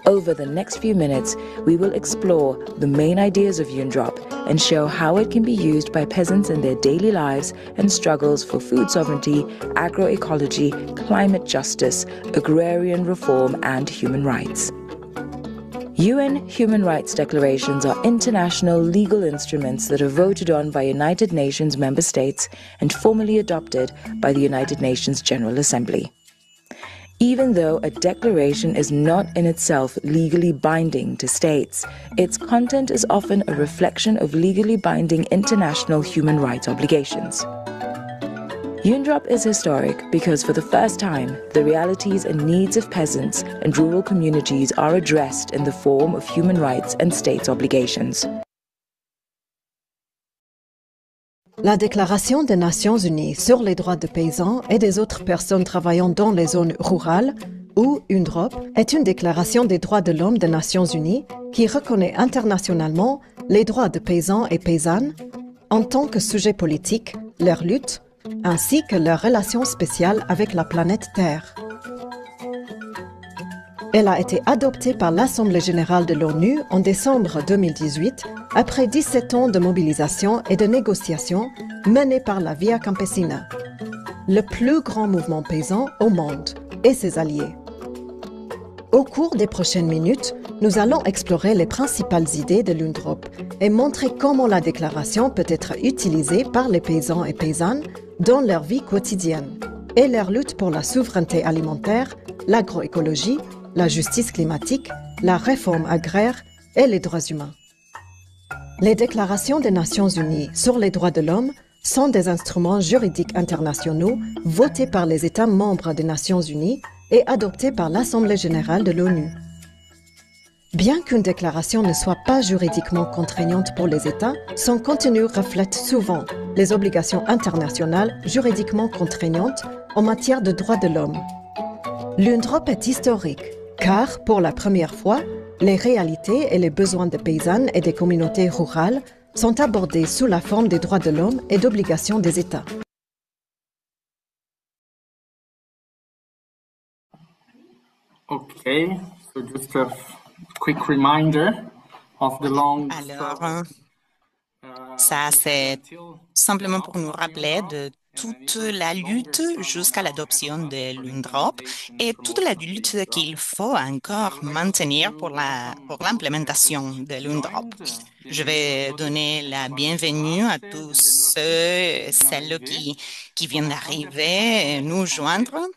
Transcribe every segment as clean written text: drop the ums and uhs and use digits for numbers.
Over the next few minutes, we will explore the main ideas of UNDROP and show how it can be used by peasants in their daily lives and struggles for food sovereignty, agroecology, climate justice, agrarian reform, and human rights. UN human rights declarations are international legal instruments that are voted on by United Nations member states and formally adopted by the United Nations General Assembly. Even though a declaration is not in itself legally binding to states, its content is often a reflection of legally binding international human rights obligations. UNDROP is historic because for the first time, the realities and needs of peasants and rural communities are addressed in the form of human rights and states' obligations. La Déclaration des Nations Unies sur les droits des paysans et des autres personnes travaillant dans les zones rurales, ou UNDROP, est une déclaration des droits de l'homme des Nations Unies qui reconnaît internationalement les droits des paysans et paysannes en tant que sujets politiques, leur lutte, ainsi que leurs relations spéciales avec la planète Terre. Elle a été adoptée par l'Assemblée générale de l'ONU en décembre 2018, après 17 ans de mobilisation et de négociations menées par la Via Campesina, le plus grand mouvement paysan au monde, et ses alliés. Au cours des prochaines minutes, nous allons explorer les principales idées de l'UNDROP et montrer comment la déclaration peut être utilisée par les paysans et paysannes dans leur vie quotidienne et leur lutte pour la souveraineté alimentaire, l'agroécologie, la justice climatique, la réforme agraire et les droits humains. Les déclarations des Nations Unies sur les droits de l'homme sont des instruments juridiques internationaux votés par les États membres des Nations Unies et adoptés par l'Assemblée générale de l'ONU. Bien qu'une déclaration ne soit pas juridiquement contraignante pour les États, son contenu reflète souvent les obligations internationales juridiquement contraignantes en matière de droits de l'homme. L'UNDROP est historique, car, pour la première fois, les réalités et les besoins des paysannes et des communautés rurales sont abordés sous la forme des droits de l'homme et d'obligations des États. Okay, so just a quick reminder of the long Alors, ça, c'est simplement pour nous rappeler de toute la lutte jusqu'à l'adoption de l'UNDROP et toute la lutte qu'il faut encore maintenir pour l'implémentation de l'UNDROP. Je vais donner la bienvenue à tous ceux et celles qui viennent d'arriver et nous joindre.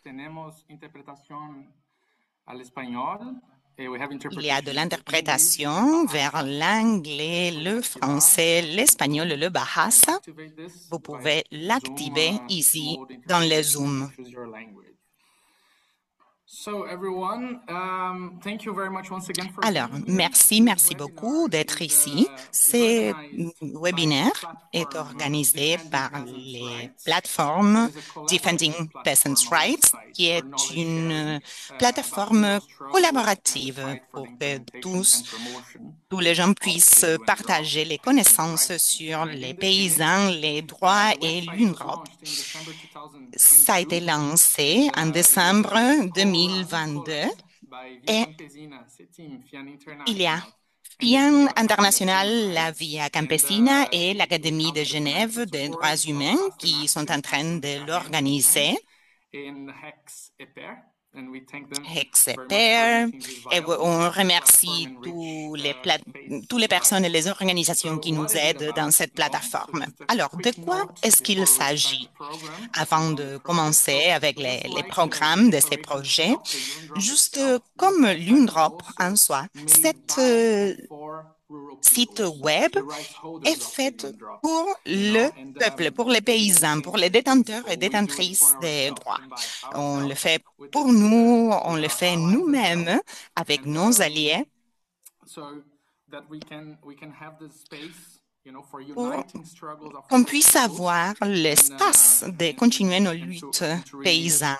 Il y a de l'interprétation vers l'anglais, le français, l'espagnol et le bahasa. Vous pouvez l'activer ici dans le Zoom. Alors, merci beaucoup d'être ici. Ce webinaire est organisé par les plateformes Defending Peasants' Rights, qui est une plateforme collaborative pour que tous les gens puissent partager les connaissances sur les paysans, les droits et l'UNDROP. Ça a été lancé en décembre 2022 et il y a FIAN International, la Via Campesina et l'Académie de Genève des droits humains qui sont en train de l'organiser. HEXEPER, et on remercie toutes les personnes et les organisations qui nous aident dans cette plateforme. Alors, de quoi est-ce qu'il s'agit? Avant de commencer avec les programmes de ces projets, juste comme l'UNDROP en soi, cette site web est fait pour le peuple, pour les paysans, pour les détenteurs et détentrices des droits. On le fait pour nous, on le fait nous-mêmes avec nos alliés pour qu'on puisse avoir l'espace de continuer nos luttes paysannes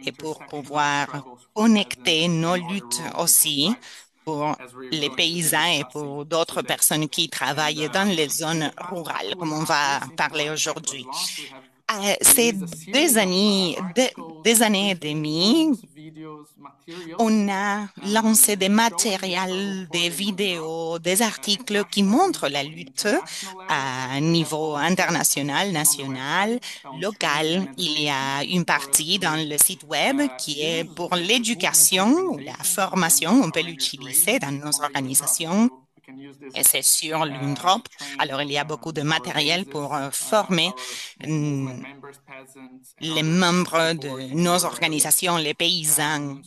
et pour pouvoir connecter nos luttes aussi pour les paysans et pour d'autres personnes qui travaillent dans les zones rurales, comme on va parler aujourd'hui. Ces deux années et demie, on a lancé des matériels, des vidéos, des articles qui montrent la lutte à un niveau international, national, local. Il y a une partie dans le site web qui est pour l'éducation ou la formation. On peut l'utiliser dans nos organisations. Et c'est sur l'UNDROP. Alors, il y a beaucoup de matériel pour former les membres de nos organisations, les paysans.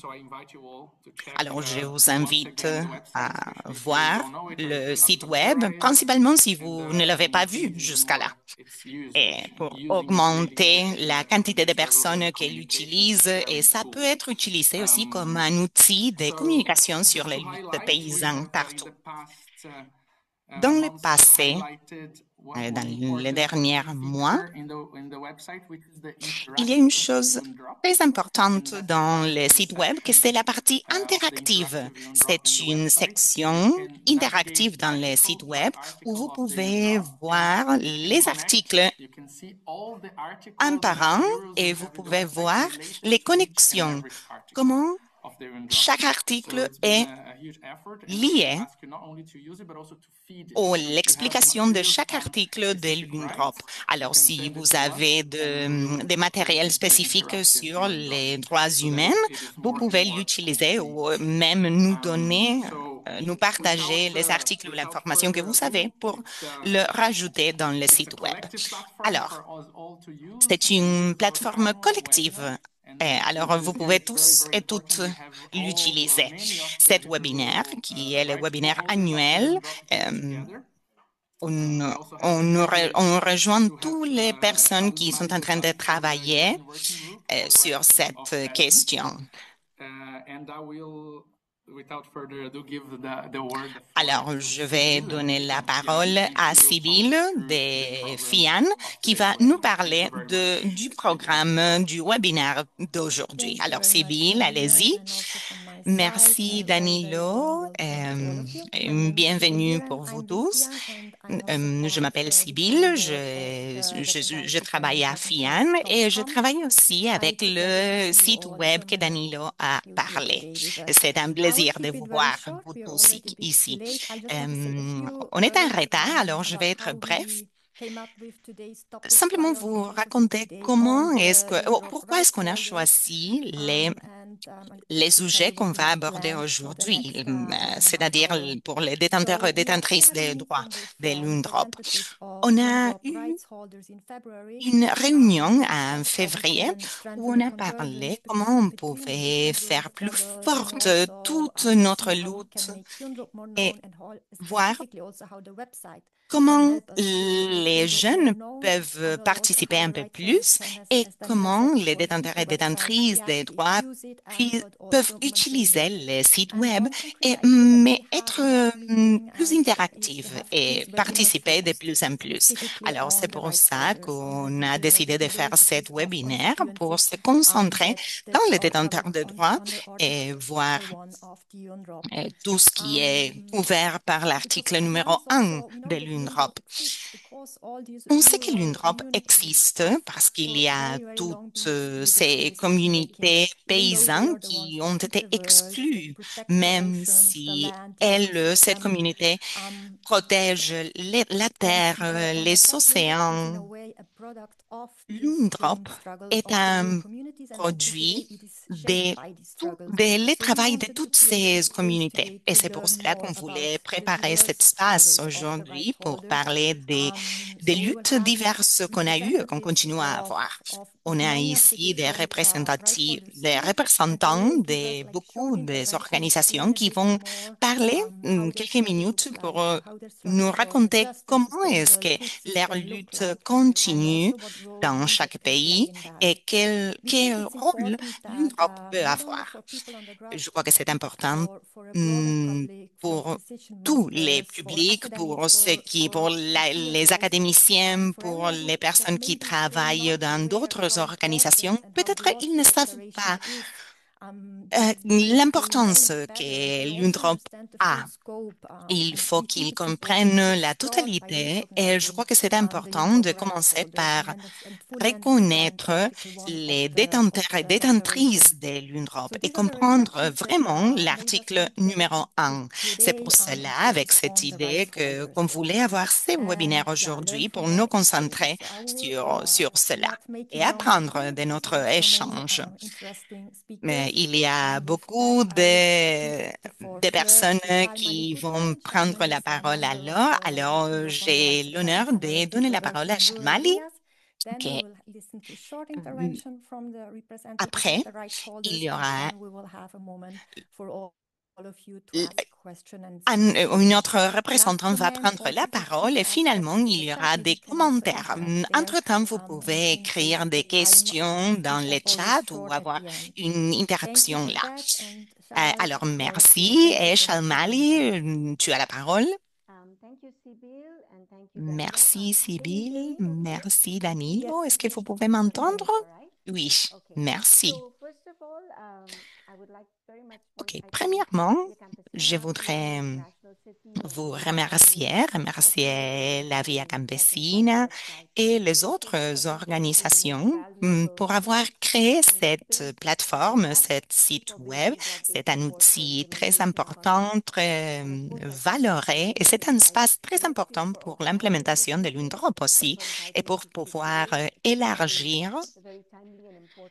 Alors, je vous invite à voir le site web, principalement si vous ne l'avez pas vu jusqu'à là. Et pour augmenter la quantité de personnes qui l'utilisent, et ça peut être utilisé aussi comme un outil de communication sur les luttes paysannes partout. Dans le passé, dans les derniers mois, il y a une chose très importante dans le site web, que c'est la partie interactive. C'est une section interactive dans le site web où vous pouvez voir les articles un par un et vous pouvez voir les connexions. Comment chaque article est lié ou l'explication de chaque article de l'UNDROP. Alors, si vous avez des matériels spécifiques sur les droits humains, vous pouvez l'utiliser ou même nous donner, nous partager les articles ou l'information que vous savez pour le rajouter dans le site web. Alors, c'est une plateforme collective. Alors, vous pouvez tous et toutes l'utiliser. Cet webinaire, qui est le webinaire annuel, on rejoint toutes les personnes qui sont en train de travailler sur cette question. Alors, je vais donner la parole à Sybille de FIAN qui va nous parler du programme du webinaire d'aujourd'hui. Alors, Sybille, allez-y. Merci, Danilo. Bienvenue pour vous tous. Je m'appelle Sybille, je travaille à FIAN et je travaille aussi avec le site web que Danilo a parlé. C'est un plaisir de vous voir, vous tous ici. On est en retard, alors je vais être bref. Simplement vous raconter pourquoi est-ce qu'on a choisi les sujets qu'on va aborder aujourd'hui, c'est-à-dire pour les détenteurs et détentrices des droits de l'UNDROP. On a eu une réunion en février où on a parlé comment on pouvait faire plus forte toute notre lutte et voir comment les jeunes peuvent participer un peu plus et comment les détenteurs et détentrices des droits peuvent utiliser le site web mais être plus interactifs et participer de plus en plus. Alors, c'est pour ça qu'on a décidé de faire cet webinaire pour se concentrer dans les détenteurs de droits et voir tout ce qui est couvert par l'article numéro 1 de l'UNDROP. On sait que l'UNDROP existe parce qu'il y a toutes ces communautés paysannes qui ont été exclues, même si cette communauté protège la terre, les océans. L'UNDROP est un produit le travail de toutes ces communautés. Et c'est pour cela qu'on voulait préparer cet espace aujourd'hui pour parler des luttes diverses qu'on a eues et qu'on continue à avoir. On a ici des représentants de beaucoup des organisations qui vont parler quelques minutes pour nous raconter comment est-ce que leur lutte continue dans chaque pays et quel rôle l'Europe peut avoir. Je crois que c'est important pour tous les publics, pour les académiciens, pour les personnes qui travaillent dans d'autres organisations. Peut-être ils ne savent pas L'importance que l'UNDROP a. Il faut qu'ils comprennent la totalité et je crois que c'est important de commencer par reconnaître les détenteurs et détentrices de l'UNDROP et comprendre vraiment l'article numéro 1. C'est pour cela, avec cette idée qu'on voulait avoir ces webinaires aujourd'hui pour nous concentrer sur cela et apprendre de notre échange. Mais il y a beaucoup de personnes qui vont prendre la parole alors. Alors, j'ai l'honneur de donner la parole à Shamali. Après, il y aura une autre représentante va prendre la parole et finalement, il y aura des commentaires. Entre-temps, vous pouvez écrire des questions dans le chat ou avoir une interaction là. Alors, merci. Et Shalmali, tu as la parole. Merci, Sibyl. Merci, Danilo. Est-ce que vous pouvez m'entendre? Oui, merci. OK. Premièrement, je voudrais vous remercier la Via Campesina et les autres organisations pour avoir créé cette plateforme, cet site web. C'est un outil très important, très valoré et c'est un espace très important pour l'implémentation de l'UNDROP aussi et pour pouvoir élargir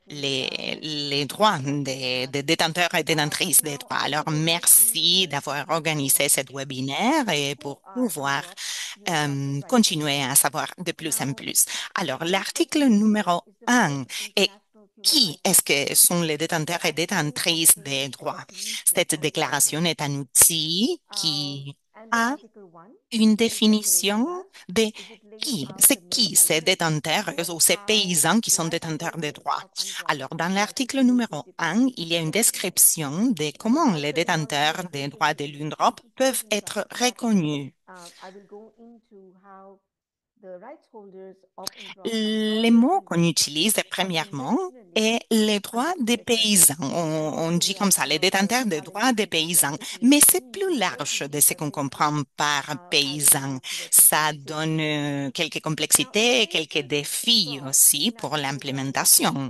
les droits des détenteurs et détentrices des droits. Alors, merci d'avoir organisé ce webinaire et pour pouvoir continuer à savoir de plus en plus. Alors, l'article numéro 1 est qui est-ce que sont les détenteurs et détentrices des droits? Cette déclaration est un outil qui a une définition de c'est qui ces détenteurs ou ces paysans qui sont détenteurs des droits. Alors, dans l'article numéro 1, il y a une description de comment les détenteurs des droits de l'UNDROP peuvent être reconnus. Les mots qu'on utilise premièrement est les droits des paysans. On dit comme ça, les détenteurs des droits des paysans. Mais c'est plus large de ce qu'on comprend par paysan. Ça donne quelques complexités et quelques défis aussi pour l'implémentation.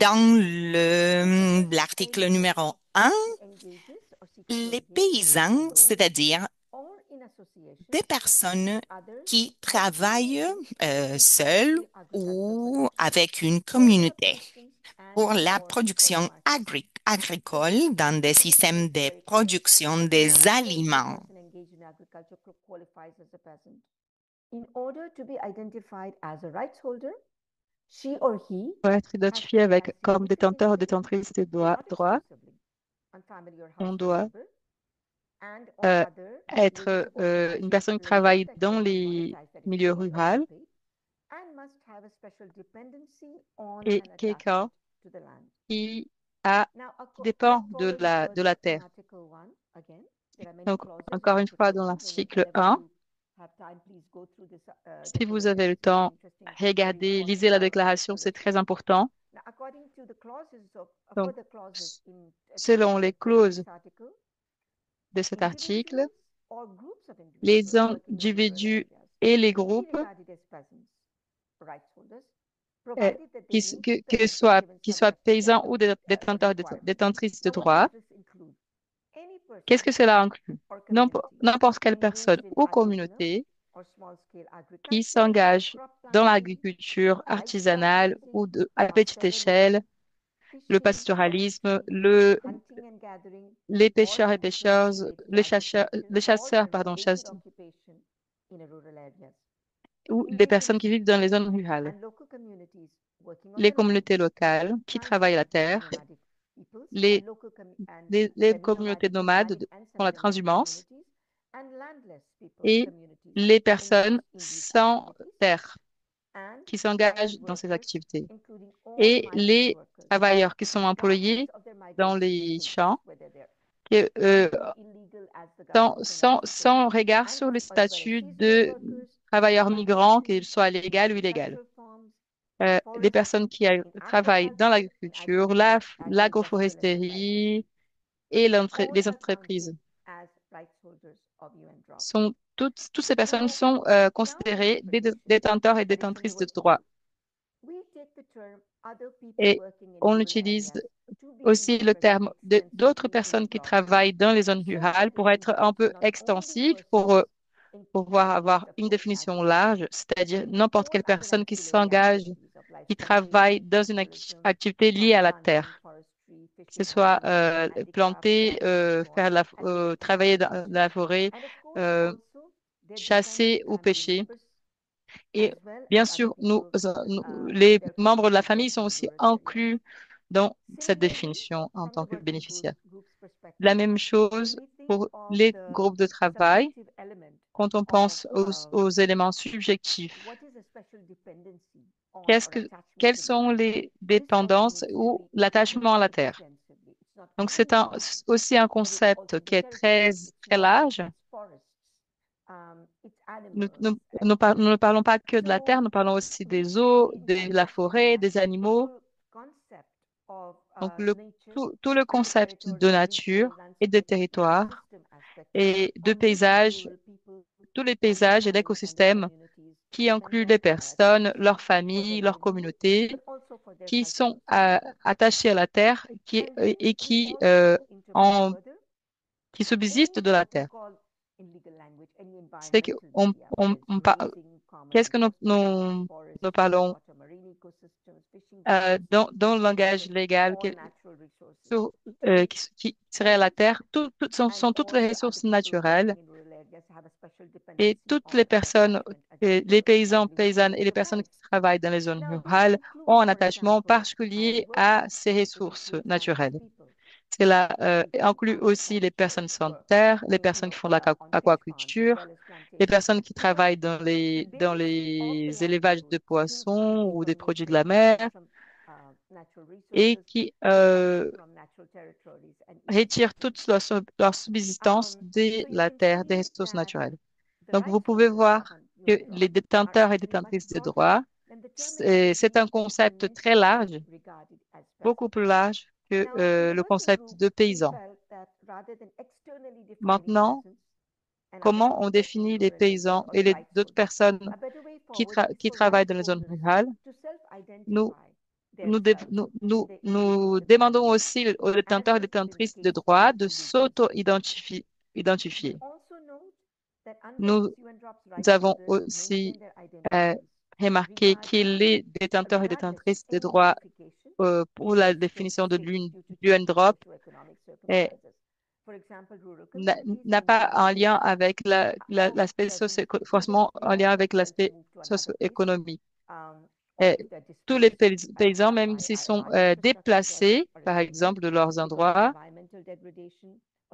Dans l'article numéro 1, les paysans, c'est-à-dire des personnes qui travaillent seules ou avec une communauté pour la production agricole dans des systèmes de production des aliments. Pour être identifié comme détenteur ou détentrice des droits, on doit être une personne qui travaille dans les milieux ruraux et quelqu'un qui dépend de la terre. Donc, encore une fois, dans l'article 1, si vous avez le temps, regardez, lisez la déclaration, c'est très important. Donc, selon les clauses de cet article, les individus et les groupes, qu'ils soient paysans ou détenteurs, détentrices de droits, qu'est-ce que cela inclut? N'importe quelle personne ou communauté qui s'engage dans l'agriculture artisanale ou à petite échelle, le pastoralisme, les pêcheurs et pêcheurs, les chasseurs, pardon, ou les personnes qui vivent dans les zones rurales, les communautés locales qui travaillent la terre, les communautés nomades font la transhumance et les personnes sans terre qui s'engagent dans ces activités et les travailleurs qui sont employés dans les champs sans regard sur le statut de travailleurs migrants, qu'ils soient légaux ou illégaux. les personnes qui travaillent dans l'agriculture, l'agroforesterie et les entreprises. Toutes ces personnes sont considérées des détenteurs et détentrices de droits. Et on utilise aussi le terme d'autres personnes qui travaillent dans les zones rurales pour être un peu extensif, pour pouvoir avoir une définition large, c'est-à-dire n'importe quelle personne qui s'engage, qui travaille dans une activité liée à la terre, que ce soit planter, travailler dans la forêt, euh, chasser ou pêcher. Et bien sûr, les membres de la famille sont aussi inclus dans cette définition en tant que bénéficiaires. La même chose pour les groupes de travail. Quand on pense aux éléments subjectifs, quelles sont les dépendances ou l'attachement à la terre? Donc, c'est aussi un concept qui est très, très large. Nous ne parlons pas que de la terre, nous parlons aussi des eaux, de la forêt, des animaux. Donc, tout le concept de nature et de territoire et de paysage, tous les paysages et d'écosystèmes qui incluent les personnes, leurs familles, leurs communautés, qui sont attachées à la terre et qui subsistent de la terre. C'est que qu'est-ce que nous parlons dans le langage légal qui serait la terre, sont toutes les ressources naturelles et toutes les personnes, les paysans, paysannes et les personnes qui travaillent dans les zones rurales ont un attachement particulier à ces ressources naturelles. Cela inclut aussi les personnes sans terre, les personnes qui font de l'aquaculture, les personnes qui travaillent dans les élevages de poissons ou des produits de la mer et qui retirent toute leur subsistance de la terre, des ressources naturelles. Donc, vous pouvez voir que les détenteurs et détentrices de droits, c'est un concept très large, beaucoup plus large que le concept de paysan. Maintenant, comment on définit les paysans et les d'autres personnes qui travaillent dans les zones rurales? Nous, nous demandons aussi aux détenteurs et détentrices de droits de s'auto-identifier. Identifier. Nous avons aussi remarqué que les détenteurs et détentrices de droits pour la définition de l'UNDROP n'a pas un lien avec l'aspect forcément un lien avec l'aspect socio-économique. Tous les paysans, même s'ils sont déplacés, par exemple, de leurs endroits,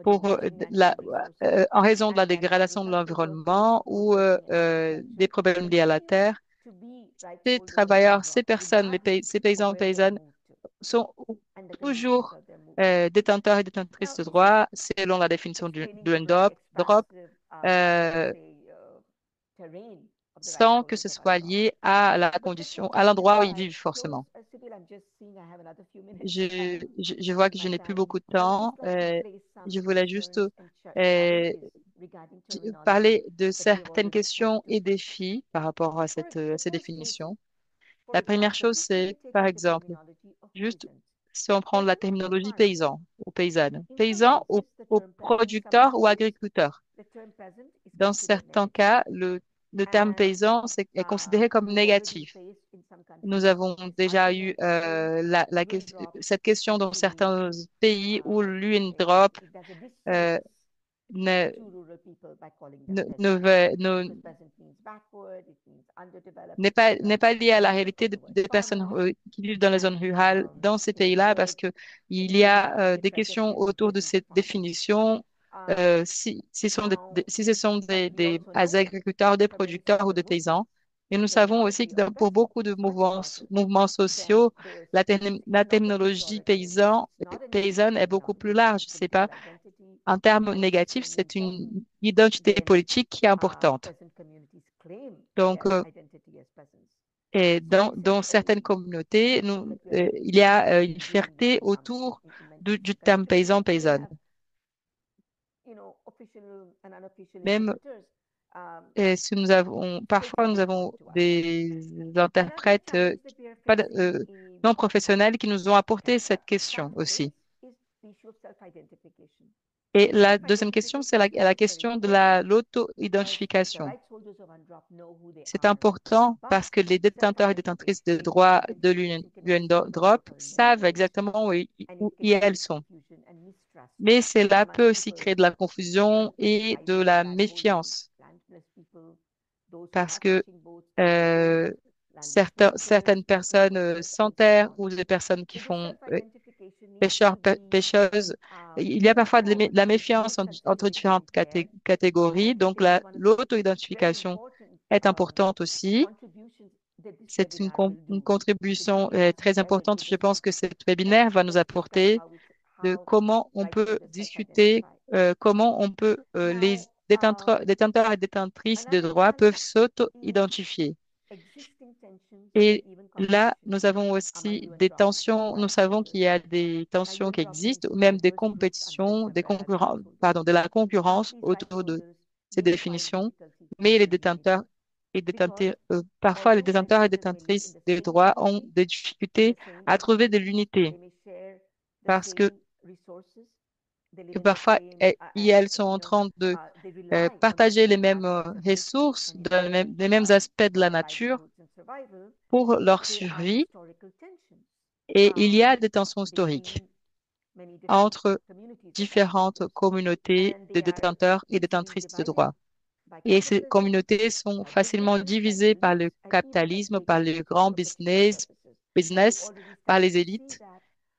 en raison de la dégradation de l'environnement ou des problèmes liés à la terre, ces travailleurs, ces personnes, ces paysans et paysannes sont toujours détenteurs et détentrices de droits selon la définition de l'UNDROP, sans que ce soit lié à la condition, à l'endroit où ils vivent forcément. Je vois que je n'ai plus beaucoup de temps. Je voulais juste parler de certaines questions et défis par rapport à ces définitions. La première chose, c'est, par exemple, juste si on prend la terminologie paysan ou paysanne, paysan ou producteur ou agriculteur. Dans certains cas, le terme paysan est considéré comme négatif. Nous avons déjà eu cette question dans certains pays où l'UNDROP ne, ne, ne veut- ne- n'est pas lié à la réalité des personnes qui vivent dans les zones rurales dans ces pays-là parce que il y a des questions autour de cette définition. Si ce sont des agriculteurs, des producteurs ou des paysans. Et nous savons aussi que pour beaucoup de mouvements sociaux, la terminologie paysanne est beaucoup plus large. C'est pas, en termes négatifs, c'est une identité politique qui est importante. Donc, Et dans certaines communautés, il y a une fierté autour du terme paysan-paysanne. Même si parfois nous avons des interprètes pas non professionnels qui nous ont apporté cette question aussi. Et la deuxième question, c'est la question de l'auto-identification. C'est important parce que les détenteurs et détentrices de droits de l'UNDROP savent exactement où elles sont. Mais cela peut aussi créer de la confusion et de la méfiance parce que euh, certaines personnes sans terre ou des personnes qui font pêcheurs, pêcheuses, il y a parfois de la méfiance entre différentes catégories. Donc, l'auto-identification est importante aussi. C'est une contribution très importante. Je pense que cet webinaire va nous apporter de comment on peut discuter, comment on peut, les détenteurs et détentrices de droits peuvent s'auto-identifier. Et là, nous avons aussi des tensions. Nous savons qu'il y a des tensions qui existent, ou même des compétitions, de la concurrence autour de ces définitions. Mais les détenteurs parfois les détenteurs et détentrices des droits ont des difficultés à trouver de l'unité parce que parfois elles sont en train de partager les mêmes ressources, les mêmes aspects de la nature pour leur survie. Et il y a des tensions historiques entre différentes communautés de détenteurs et détentrices de droits. Et ces communautés sont facilement divisées par le capitalisme, par le grand business, par les élites.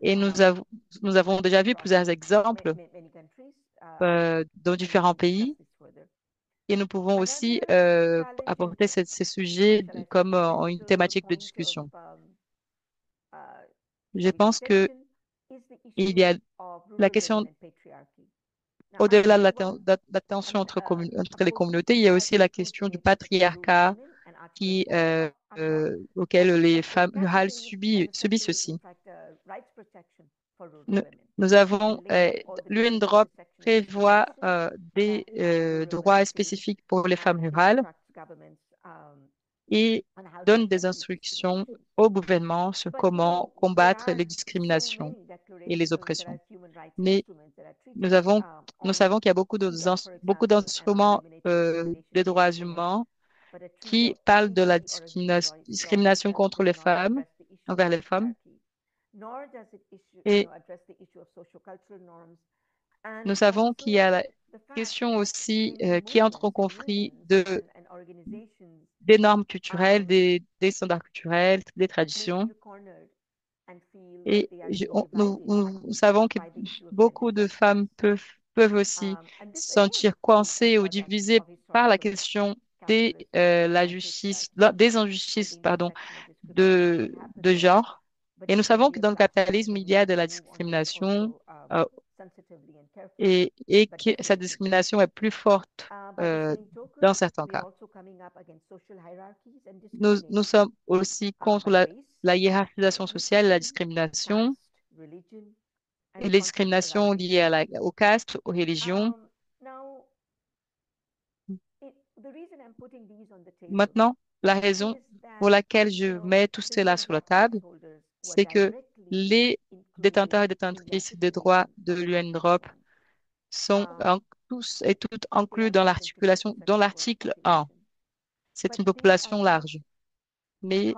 Et nous avons déjà vu plusieurs exemples dans différents pays. Et nous pouvons aussi apporter ces sujets comme une thématique de discussion. Je pense que il y a la question, au-delà de la tension entre les communautés, il y a aussi la question du patriarcat auquel les femmes rurales subissent aussi. Nous, nous avons, l'UNDROP prévoit des droits spécifiques pour les femmes rurales et donne des instructions au gouvernement sur comment combattre les discriminations et les oppressions. Mais nous savons qu'il y a beaucoup d'instruments des droits humains qui parlent de la discrimination contre les femmes, envers les femmes. Et nous savons qu'il y a la question aussi qui entre en conflit des normes culturelles, des standards culturels, des traditions. Et nous savons que beaucoup de femmes peuvent aussi se sentir coincées ou divisées par la question des injustices, pardon, de genre. Et nous savons que dans le capitalisme, il y a de la discrimination euh, et que cette discrimination est plus forte dans certains cas. Nous sommes aussi contre la hiérarchisation sociale et la discrimination et les discriminations liées aux castes, aux religions. Maintenant, la raison pour laquelle je mets tout cela sur la table, c'est que les détenteurs et détentrices des droits de l'UNDROP sont tous et toutes inclus dans dans l'article 1. C'est une population large, mais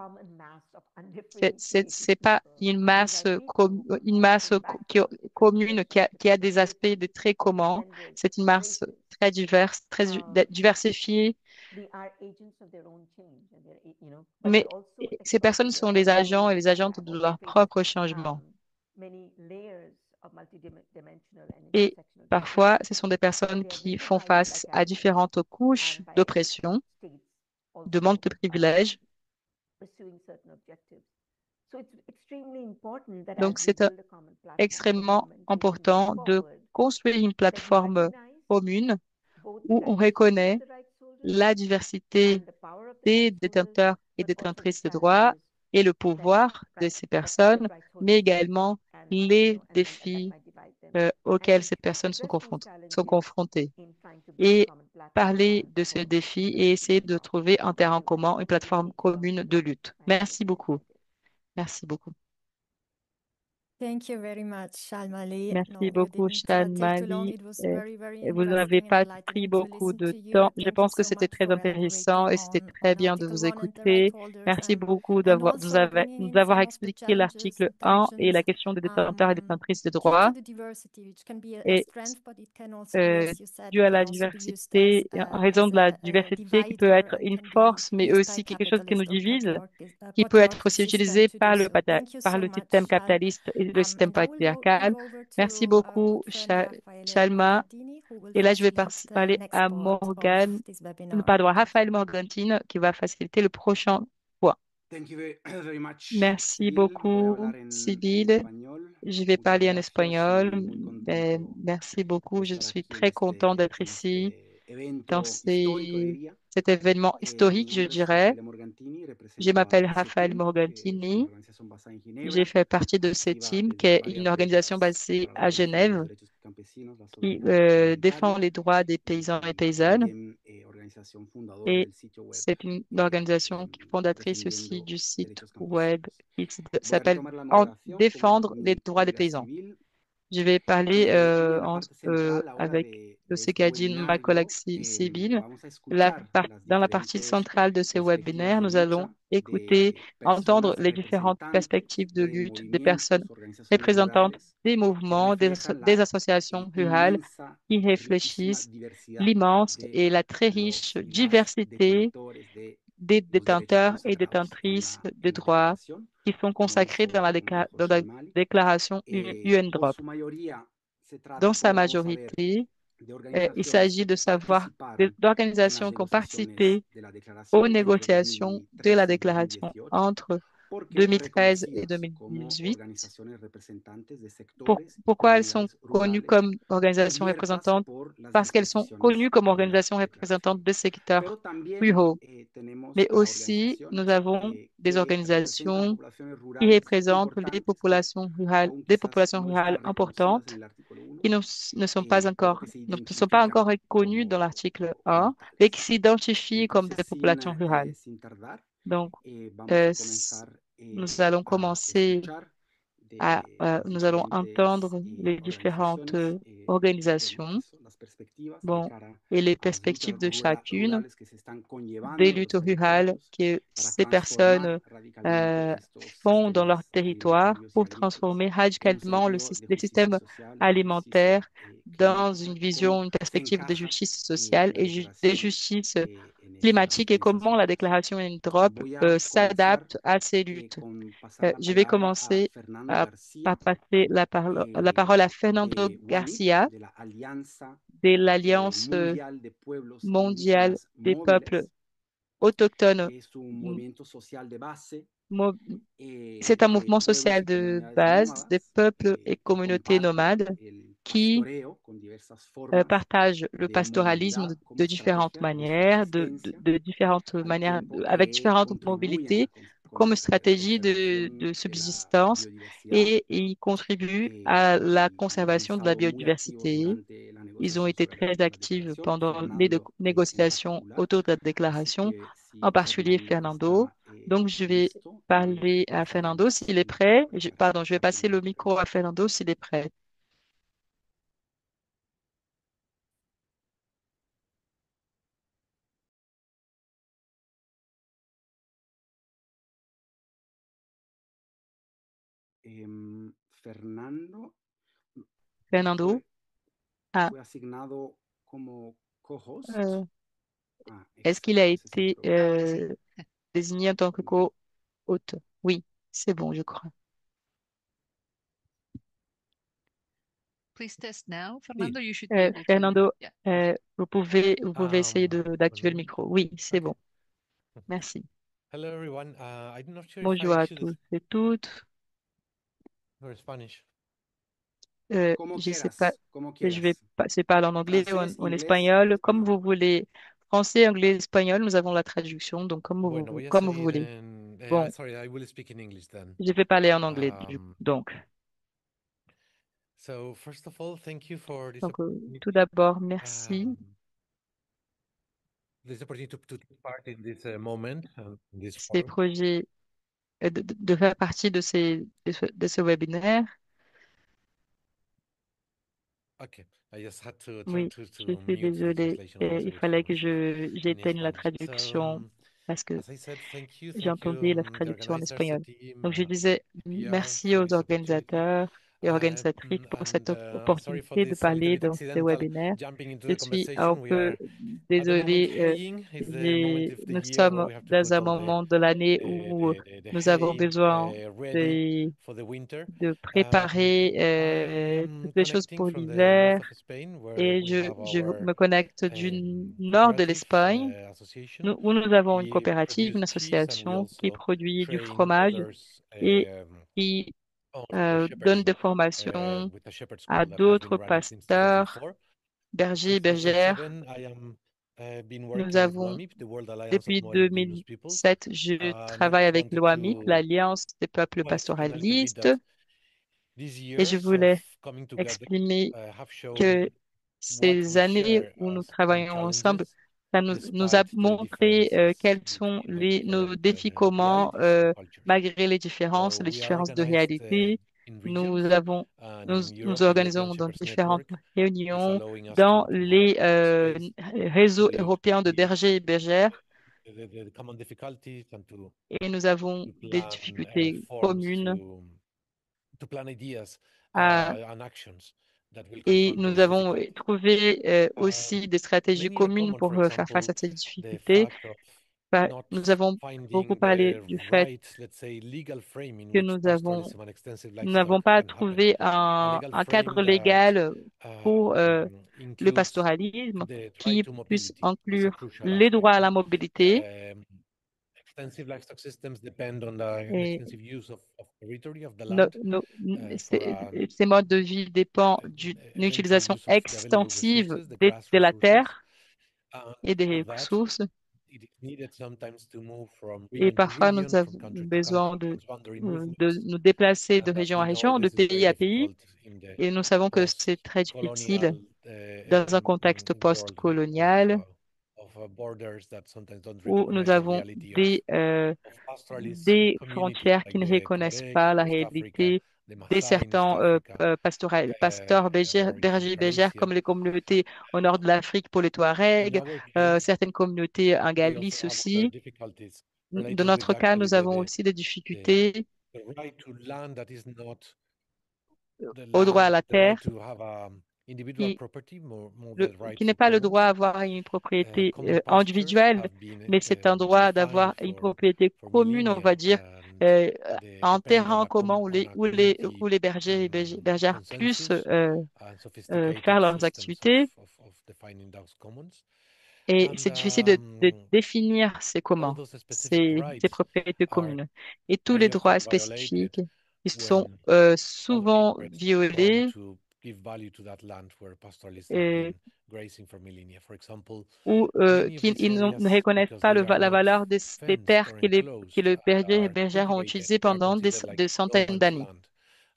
c'est pas une masse commune qui a des aspects, des traits communs. C'est une masse très diverse, diversifiée. Mais ces personnes sont les agents et les agentes de leur propre changement. Et parfois, ce sont des personnes qui font face à différentes couches d'oppression, de manque de privilèges. Donc, c'est extrêmement important de construire une plateforme commune où on reconnaît la diversité des détenteurs et détentrices de droits et le pouvoir de ces personnes, mais également les défis auxquels ces personnes sont confrontées. Et parler de ce défi et essayer de trouver un terrain commun, une plateforme commune de lutte. Merci beaucoup. Merci beaucoup. Thank you very much, Shalmali. No, Merci you beaucoup, didn't take too long. Mali. It was very, very Vous n'avez interesting and pas pris enlightening to beaucoup listen de to you. temps. Je Thank you pense que so c'était much très for intéressant elaborating et c'était très on bien de Article vous 1 and the right écouter. holders Merci beaucoup and d'avoir also bringing nous in avoir some of the expliqué challenges l'article and 1 et tensions la question des détenteurs et détentrices de due to droits. the diversity, which can be a Et strength, but it can also be, euh, as you said, dû it à can la also be used as diversité, en raison de la a diversité qui peut divider être and une can be force, mais used by aussi quelque chose qui nous capitalist or divise, qui peut être patriarchal aussi system utilisé to do so. Thank you par so le much, système Shal. capitaliste et le système And I will give patriarcal. over Merci to our beaucoup, good friend Raffaele Chalma. Morgantini, who will Et là, je vais facilitate the parler next à part of Morgan, this webinar. pardon, à Thank you. Raphaël Morgantine qui va faciliter le prochain point. Very much, Merci Sibyl. Voy a beaucoup, hablar en Sybille. español. Je vais Muchas parler en gracias espagnol. y muy contento Merci de beaucoup. Je estar suis aquí très content d'être en ici este dans evento histórico, diría. cet événement Mi historique, je nombre es dirais. Raffaele Morgantini, Je represento m'appelle a Raphaël CETIM, que es una Morgantini. organización basada en J'ai Ginebra, fait partie de activa CETIM, qui desde est une varias organisation décadas basée para la à defensa de los Genève, derechos campesinos, la qui soberanía défend alimentaria les droits des paysans et y paysannes. también organización fundadora Et del sitio web c'est une organisation fondatrice aussi Defendiendo du site Derechos web Campesinos. qui Voy a s'appelle retomar la narración Défendre les como droits des guerrilla paysans. civil Je vais parler y en la parte central ahora avec de ce este qu'a dit ma collègue webinario Sybille. vamos a escuchar las Dans la partie diferentes centrale de ces perspectivas webinaires, de nous allons lucha écouter, de entendre personas les différentes representantes perspectives de de lutte des personnes movimientos, organizaciones représentantes rurales des que mouvements, reflejan des la associations rurales inmensa, qui riquísima réfléchissent diversidad l'immense de et la très riche los y las diversité detentores de des los derechos détenteurs et consagrados détentrices de en la droits declaración, qui sont como consacrés son, como dijo dans la Shalmali. déclaration Por UNDROP. su mayoría se Dans trata, sa como vamos a ver, majorité, de il organizaciones s'agit que de savoir participaron en las d'organisations qui ont negociaciones participé de la aux declaración entre négociations de la 2013 y déclaration 2018, entre porque 2013 et reconocidas como 2018. organizaciones representantes de sectores y Pourquoi elles sont comunidades connues rurales comme organisations cubiertas représentantes? por las Parce qu'elles sont disposiciones connues comme de la organisations declaración. représentantes de secteurs Pero también ruraux. tenemos Mais a aussi, nous organizaciones avons des que representan organisations poblaciones qui rurales représentent importantes que aún des quizás populations no rurales están reconocidas en importantes el artículo 1, qui pero que se ne sont pas identifican encore reconnues dans l'article 1, como mais qui tales. s'identifient comme Entonces, des populations rurales. sin tardar, Donc, vamos a s- comenzar nous allons a commencer escuchar de las nous allons diferentes entendre les différentes organizaciones, organisations, eso, las perspectivas de bon, cara et les a las luchas perspectives de chacune rurales que se están des conllevando en luttes los rurales territorios que para ces personnes transformar radicalmente estos font dans leur sistemas territoire alimentarios y pour agrícolas transformer en un radicalement sentido de les justicia systèmes social, de justicia alimentaires dans climática une y cómo vision, une se perspective de encaja justice sociale la et de declaración justice climatique et en esas comment la metas. déclaration UNDROP Voy a comenzar s'adapte à ces luttes. con pasar la Je vais palabra a commencer Fernando à, García passer la parole à Fernando de WALIP, Garcia de la Alianza de l'Alliance Mundial de Pueblos mondiale Indígenas des peuples Móviles, autochtones. que es un movimiento social de base Mo- C'est un de mouvement pueblos social y de comunidades base des nómadas peuples et que communautés comparten nomades el qui pastoreo con diversas formas partagent le de pastoralisme movilidad como estrategia de subsistencia de différentes al manières, tiempo avec que différentes contribuyen a mobilités comme stratégie conservación de de la subsistance biodiversidad. et ils contribuent à la Han conservation de la estado muy activos biodiversité. durante la Ils ont negociación été sobre très la actifs declaración, pendant Fernando en négociations particular. autour de la Así déclaration, que en si particulier Fernando Fernando. está Donc, je vais listo, parler à pasaré Fernando s'il est la palabra prêt. para Pardon, je vais la passer primera le micro à intervención. Fernando s'il est prêt. Fernando Fernando, fue, ah, fue asignado como co-host. euh, est-ce qu'il a Excelente, ese es el été programa. désigné en tant que Muy bien. co-hôte? Oui, c'est bon, je crois. Please test now. Sí. Fernando, you should be able to. Fernando, Yeah. vous pouvez essayer d'activer le Hello. micro. Oui, c'est Okay. bon. Merci. Hello, everyone. I'm not sure if Bonjour I à should tous et toutes. for Spanish. Como Je sais pas quieras, como si je vais quieras. passer par en anglais ou Francés, en inglés, espagnol, comme español. vous voulez. français, anglais, espagnol, nous avons la traduction, donc Bueno, voy a comme vous seguir voulez. en... Bon, sorry, I will speak in English then. je vais parler en anglais, donc. So first of all, thank you for this Donc, opportunity. tout d'abord, merci. This opportunity to take part in this moment, in this Ces forum. projets, de faire partie de ce webinaire. Okay, I just had to Oui, to je suis mute the désolée. translation otherwise Il I would fallait que have in j'éteigne la Spanish. So, traduction parce que as I said, thank you j'entendais la the traduction en organizers, the espagnol. team, Donc, je disais PR merci for aux this opportunity. organisateurs et organisatrices pour cette Sorry for opportunité de this a little parler bit dans ce accidental webinaire. jumping into Je the suis un conversation. We peu are at the moment désolée. haying. It's the moment of the Nous year where sommes we have to dans put un all moment de l'année où the nous avons hay besoin ready for the winter. de préparer I toutes am les choses connecting pour from the north l'hiver. of Spain where Et we have je our me connecte du nord de cooperative l'Espagne, association. où nous avons une We coopérative, produce une cheese and we association qui also produit du train fromage others et qui on donne shepherding des formations with a shepherd à school that has been d'autres running since pasteurs, 2004. bergers et Since bergères. 2007, I am been Nous working with avons, WAMIP, the World Alliance of depuis No Indigenous Peoples, 2007, je and I travaille just avec wanted l'OAMIP, to l'Alliance des peuples explain a little bit pastoralistes, that these et je years of voulais coming together exprimer have shown que what ces we années share où nous as travaillons ensemble, challenges, ça nous a despite the montré differences quels sont between the nos different défis communs realities and cultures. malgré So les we are différences de organized réalité. in Nous regions avons, and nous, in nous Europe. The European organisons dans Shepherds différentes Network is réunions allowing us dans to have les space réseaux to leave européens de bergers et bergères the common difficulties and et nous avons to des plan difficultés forms communes to plan ideas à and actions that will et confront nous those avons difficulties. trouvé aussi des stratégies Many are communes common, for pour faire face example, à ces the difficultés. fact of not Nous avons beaucoup finding parlé the du fait right, let's say, legal frame in que which pastoralism and extensive nous livestock n'avons pas can happen. trouvé A legal un cadre frame that légal pour le includes pastoralisme the right qui to puisse mobility as a inclure crucial les aspect. droits à la mobilité. Extensive livestock systems depend on the Et extensive use of territory of the no- land no- for ces modes de vie dépendent d'une eventual utilisation use of the available extensive resources, the grass de la resources. terre And et for des that, ressources. it is needed sometimes to move from Et region to parfois, nous region, from avons country to country, besoin transboundary de movements. nous déplacer de And as région we à know, région, de this is very pays à pays. difficult in the Et nous savons que c'est très difficile post-colonial dans un contexte world post-colonial of borders that sometimes don't où nous recognize the avons reality des of pastoralist communities frontières qui like ne the reconnaissent Tuareg pas in la West Africa, réalité the des Maasai in East certains Africa, pasteurs or in bergers et Central bergères Asia. comme les communautés au nord de l'Afrique pour les In Touaregs, our case, certaines communautés en we also Galice have other aussi. difficulties Dans related with notre cas, actually nous avons aussi des difficultés the right to land that is not au droit à la the right terre to have individual qui, property, more the qui rights n'est of pas le commons. droit à avoir une propriété Common pastures individuelle, have been mais c'est un droit defined d'avoir une propriété for commune, on millennia, va dire, and un depend terrain commun on a où community les bergers et bergères puissent consensus and faire sophisticated leurs systems activités. of defining those commons. Et And c'est difficile de définir ces all communs, those specific ces rights propriétés are communes. Et tous les very droits often violated spécifiques, ils sont when souvent owners come violés to give value to that land where pastoralists have been grazing for millennia. For example, ou many of qui these ne areas, reconnaissent because pas they are la not valeur des fenced terres or que enclosed, les bergers et are bergères ont cultivated, utilisées are pendant considered like des no centaines man's d'années. land,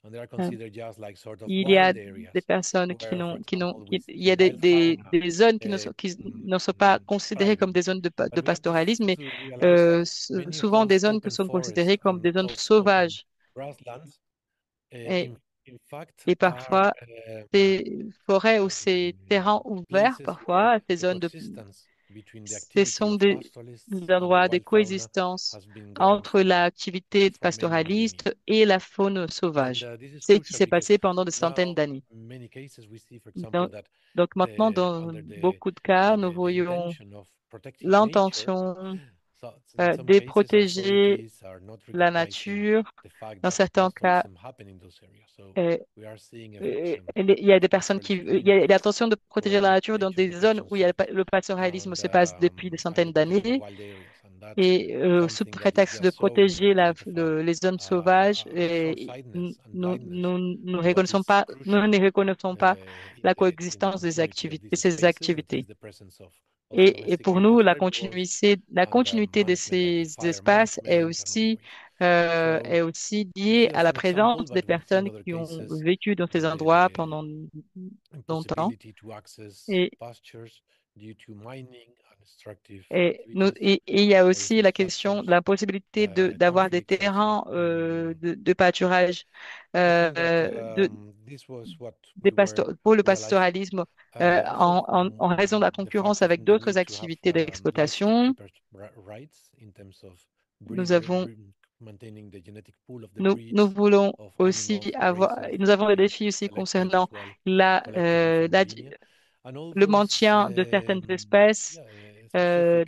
and they are Euh, considered just like sort of Il y a wild areas des personnes where, for example, we il y see a wild fauna. des zones qui ne sont pas considérées comme Thriving. des zones de But we have pastoralisme, mais to realize that many of souvent des those zones qui open sont forests considérées comme and des zones those open sauvages. grasslands, Et, in fact, et are parfois, ces forêts ou ces terrains ouverts, places where parfois, ces the zones coexistence between the ce activity sont of des pastoralists and the endroits de wild fauna coexistence has been going entre l'activité for many millennia. pastoraliste et la faune And sauvage. this is C'est ce qui crucial s'est because passé pendant des centaines now, d'années. in many cases, we see, for example, Donc, that maintenant, dans under beaucoup de cas, nous the voyons intention of protecting nature, l'intention so in some de cases, protéger authorities are not la recognizing nature. the fact Dans that certains cas, pastoralism happen in those areas. So euh, we are seeing eviction il y a of des personnes pastoralist il y a communities l'intention de protéger la from nature dans nature des zones protection où il y a service le pastoralisme and se passe depuis des the centaines protection of d'années. wild areas, and that's Et sous something that is prétexte de just so protéger important to have les zones sauvages, short-sightedness and blindness to what reconnaissons is pas, nous crucial ne reconnaissons pas la in coexistence continuity of de these ces spaces, which is activités. the presence of Et pour nous, la continuité de ces espaces est aussi liée à la présence des personnes qui ont vécu dans ces endroits pendant longtemps. Et, et il y a aussi la question de la possibilité d'avoir des terrains de pâturage de, pour le pastoralisme en raison de la concurrence avec d'autres activités d'exploitation. Nous avons, nous voulons aussi nous avons des défis aussi concernant le maintien de certaines espèces, et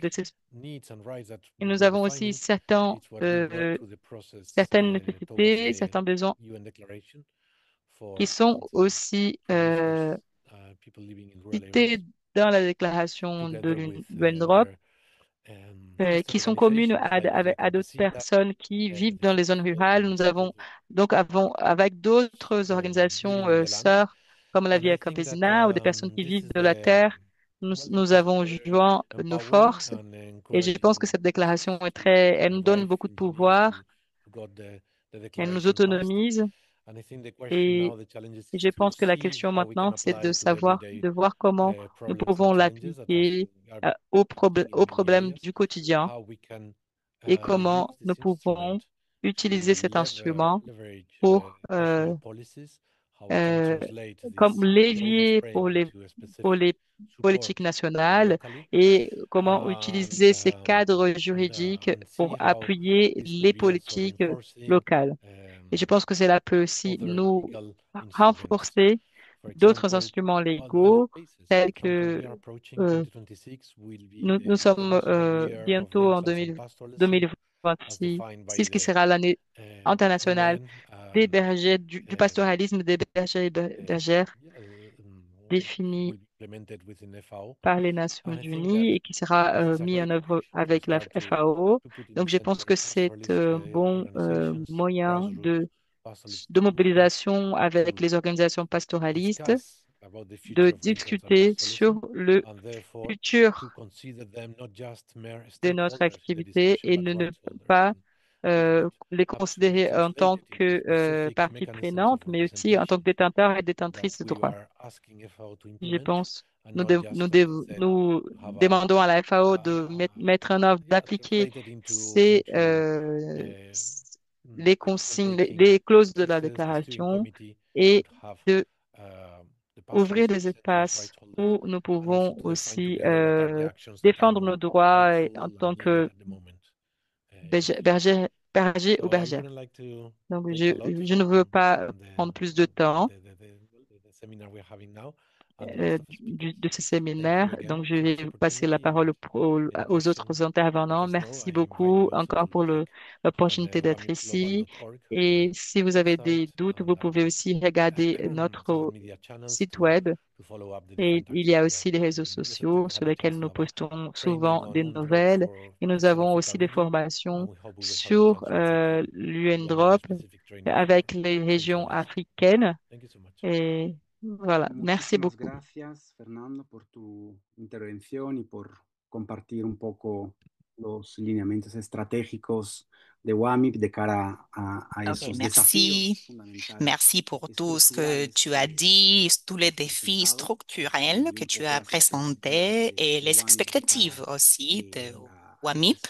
nous avons aussi certaines nécessités, certains besoins qui sont aussi cités dans la déclaration de l'UNDROP, qui sont communes à d'autres personnes qui vivent dans les zones rurales. Nous avons avec d'autres organisations sœurs comme la Via Campesina ou des personnes qui vivent de la terre, nous avons joint nos forces et je pense que cette déclaration elle nous donne beaucoup de pouvoir, elle nous autonomise et je pense que la question maintenant, c'est de voir comment nous pouvons l'appliquer aux problèmes du quotidien et comment nous pouvons utiliser cet instrument pour comme levier pour les politiques nationales et comment utiliser ces cadres juridiques pour appuyer les politiques locales. Et je pense que cela peut aussi nous renforcer d'autres instruments légaux tels que nous sommes bientôt en 2026, qui sera l'année internationale des bergers, du pastoralisme des bergers et bergères définie par les Nations Unies et qui sera mis en œuvre avec la FAO. Donc, je pense que c'est un bon moyen de mobilisation avec les organisations pastoralistes, de discuter sur le futur de notre activité et ne pas les considérer en tant que partie prenante, mais aussi en tant que détenteurs et détentrices de droits. Je pense, nous demandons à la FAO de mettre en œuvre, d'appliquer les consignes, les clauses de la déclaration et de ouvrir des espaces où nous pouvons aussi défendre nos droits en tant que berger ou bergère. Donc, je ne veux pas prendre plus de temps de ce séminaire. Donc, je vais passer la parole aux autres intervenants. Merci beaucoup encore pour l'opportunité d'être ici. Et si vous avez des doutes, vous pouvez aussi regarder notre site web. Et il y a aussi les réseaux sociaux sur lesquels nous postons souvent des nouvelles. Et nous avons aussi des formations sur l'UNDROP avec les régions africaines. Et voilà, merci beaucoup. Gracias, Fernando, por tu intervención y por compartir un poco los lineamientos estratégicos de WAMIP de cara a esos desafíos fundamentales. Merci pour tout ce que tu as dit, tous les défis structurels que tu as présentés et les expectatives aussi de WAMIP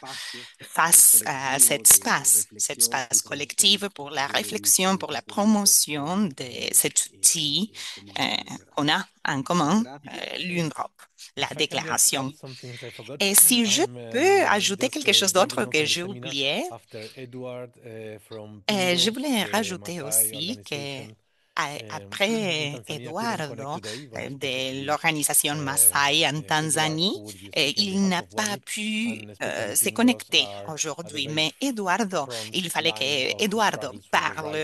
face à cet espace collectif pour la réflexion, pour la promotion de cet outil qu'on a en commun, l'UNDROP, la déclaration. Et si je peux ajouter quelque chose d'autre que j'ai oublié, je voulais rajouter aussi que après Eduardo de l'organisation Maasai en Tanzanie, il n'a pas pu se connecter aujourd'hui. Mais Eduardo, il fallait que Eduardo parle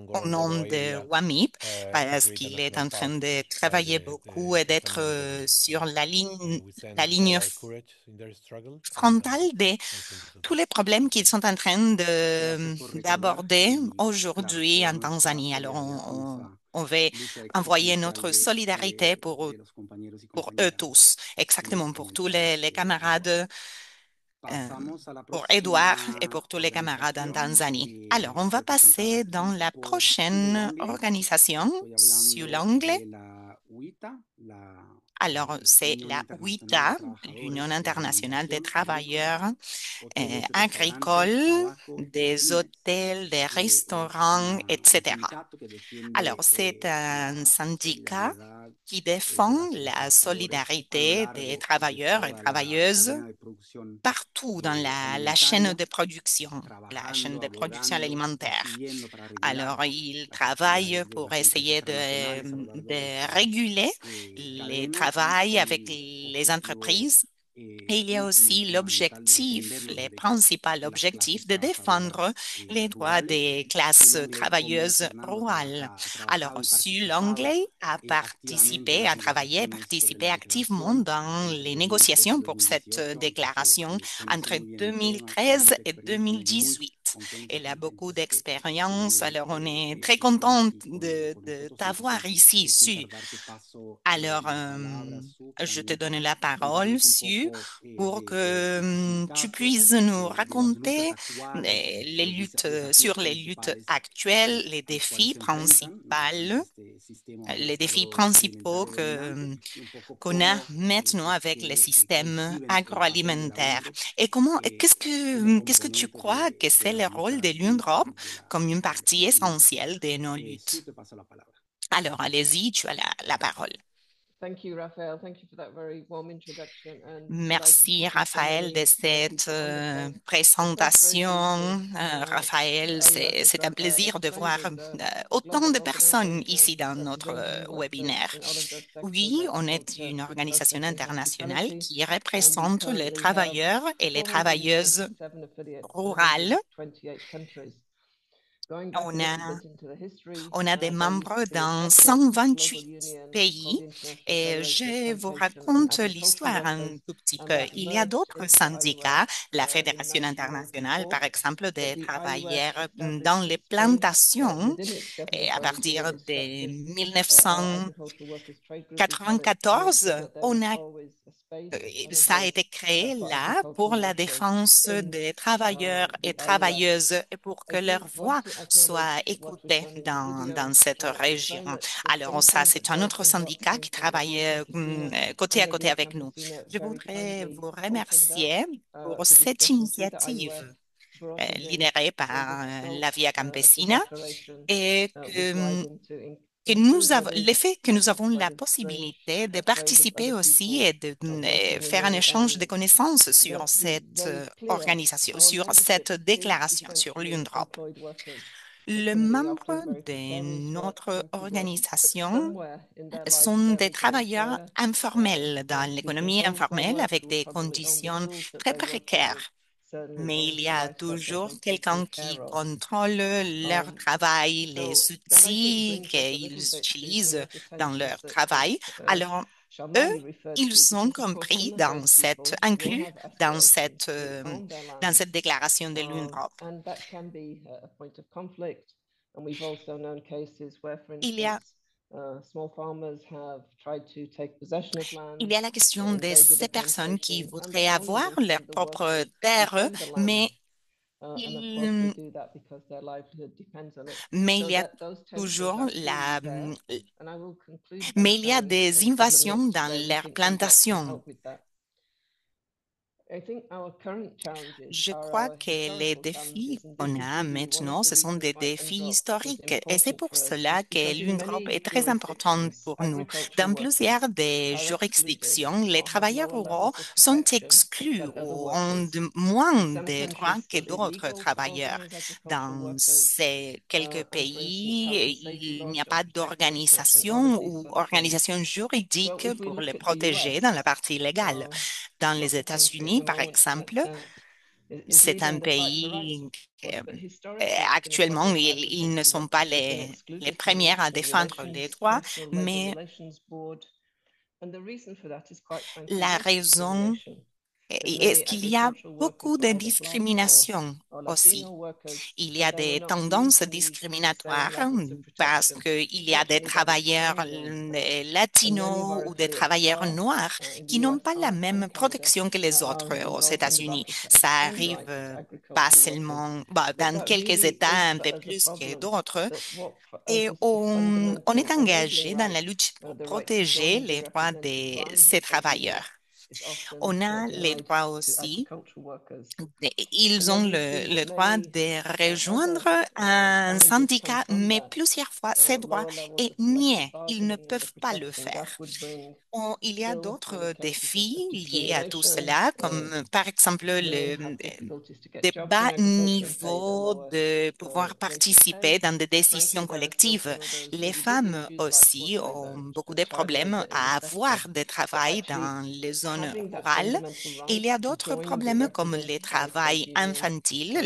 au nom de WAMIP parce qu'il est en train de travailler beaucoup et d'être sur la ligne frontale de tous les problèmes qu'ils sont en train d'aborder aujourd'hui en Tanzanie. Alors, on veut envoyer notre solidarité pour eux tous, exactement, pour tous les camarades, pour Edouard et pour tous les camarades en Tanzanie. Alors, on va passer dans la prochaine organisation sur l'anglais. Alors, c'est la UITA, l'Union internationale des travailleurs agricoles, des hôtels, des restaurants, etc. Alors, c'est un syndicat qui défend la solidarité des travailleurs et travailleuses partout dans la chaîne de production alimentaire. Alors, il travaille pour essayer de réguler le travail avec les entreprises. Et il y a aussi l'objectif, le principal objectif de défendre les droits des classes travailleuses rurales. Alors, sur l'anglais, a participé activement dans les négociations pour cette déclaration entre 2013 et 2018. Elle a beaucoup d'expérience, alors on est très content de t'avoir ici, Sue. Alors, je te donne la parole, Sue, pour que tu puisses nous raconter sur les luttes actuelles, les défis principaux qu'on a maintenant avec le système agroalimentaire. Et qu'est-ce que tu crois que c'est le rôle de l'UNDROP comme une partie essentielle de nos luttes? Alors, allez-y, tu as la parole. Merci, Raphaël, de cette présentation. Raphaël, c'est un plaisir de voir autant de personnes ici dans notre webinaire. Oui, on est une organisation internationale qui représente les travailleurs et les travailleuses rurales. On a des membres dans 128 pays et je vous raconte l'histoire un tout petit peu. Il y a d'autres syndicats, la Fédération internationale, par exemple, des travailleurs dans les plantations et à partir de 1994, ça a été créé là pour la défense des travailleurs et travailleuses et pour que leur voix soit écoutée dans cette région. Alors ça, c'est un autre syndicat qui travaille côté à côté avec nous. Je voudrais vous remercier pour cette initiative lidérée par la Via Campesina et le fait que nous avons la possibilité de participer aussi et de faire un échange de connaissances sur cette organisation, sur cette déclaration, sur l'UNDROP. Les membres de notre organisation sont des travailleurs informels dans l'économie informelle avec des conditions très précaires. Mais il y a toujours quelqu'un qui contrôle leur travail, les outils qu'ils utilisent dans leur travail. Alors, eux, ils sont inclus dans cette déclaration de l'UNDROP. Il y a la question de ces personnes qui voudraient avoir leur propre terre, mais il y a toujours mais il y a des invasions dans leurs plantations. Je crois que les défis qu'on a maintenant, ce sont des défis historiques et c'est pour cela que l'UNDROP est très importante pour nous. Dans plusieurs des juridictions, les travailleurs ruraux sont exclus ou ont moins de droits que d'autres travailleurs. Dans ces quelques pays, il n'y a pas d'organisation ou organisation juridique pour les protéger dans la partie légale. Dans les États-Unis, par exemple, c'est un pays actuellement, ils ne sont pas les premiers à défendre les droits, mais la raison est-ce qu'il y a beaucoup de discrimination aussi? Il y a des tendances discriminatoires parce qu'il y a des travailleurs latinos ou des travailleurs noirs qui n'ont pas la même protection que les autres aux États-Unis. Ça arrive pas seulement dans quelques États un peu plus que d'autres. Et on est engagé dans la lutte pour protéger les droits de ces travailleurs. On a les droits aussi. Ils ont le droit de rejoindre un syndicat, mais plusieurs fois, ces droits est nié. Ils ne peuvent pas le faire. Il y a d'autres défis liés à tout cela, comme par exemple le des bas niveaux de pouvoir participer dans des décisions collectives. Les femmes aussi ont beaucoup de problèmes à avoir des travail dans les zones rurales. Et il y a d'autres problèmes comme le travail infantile.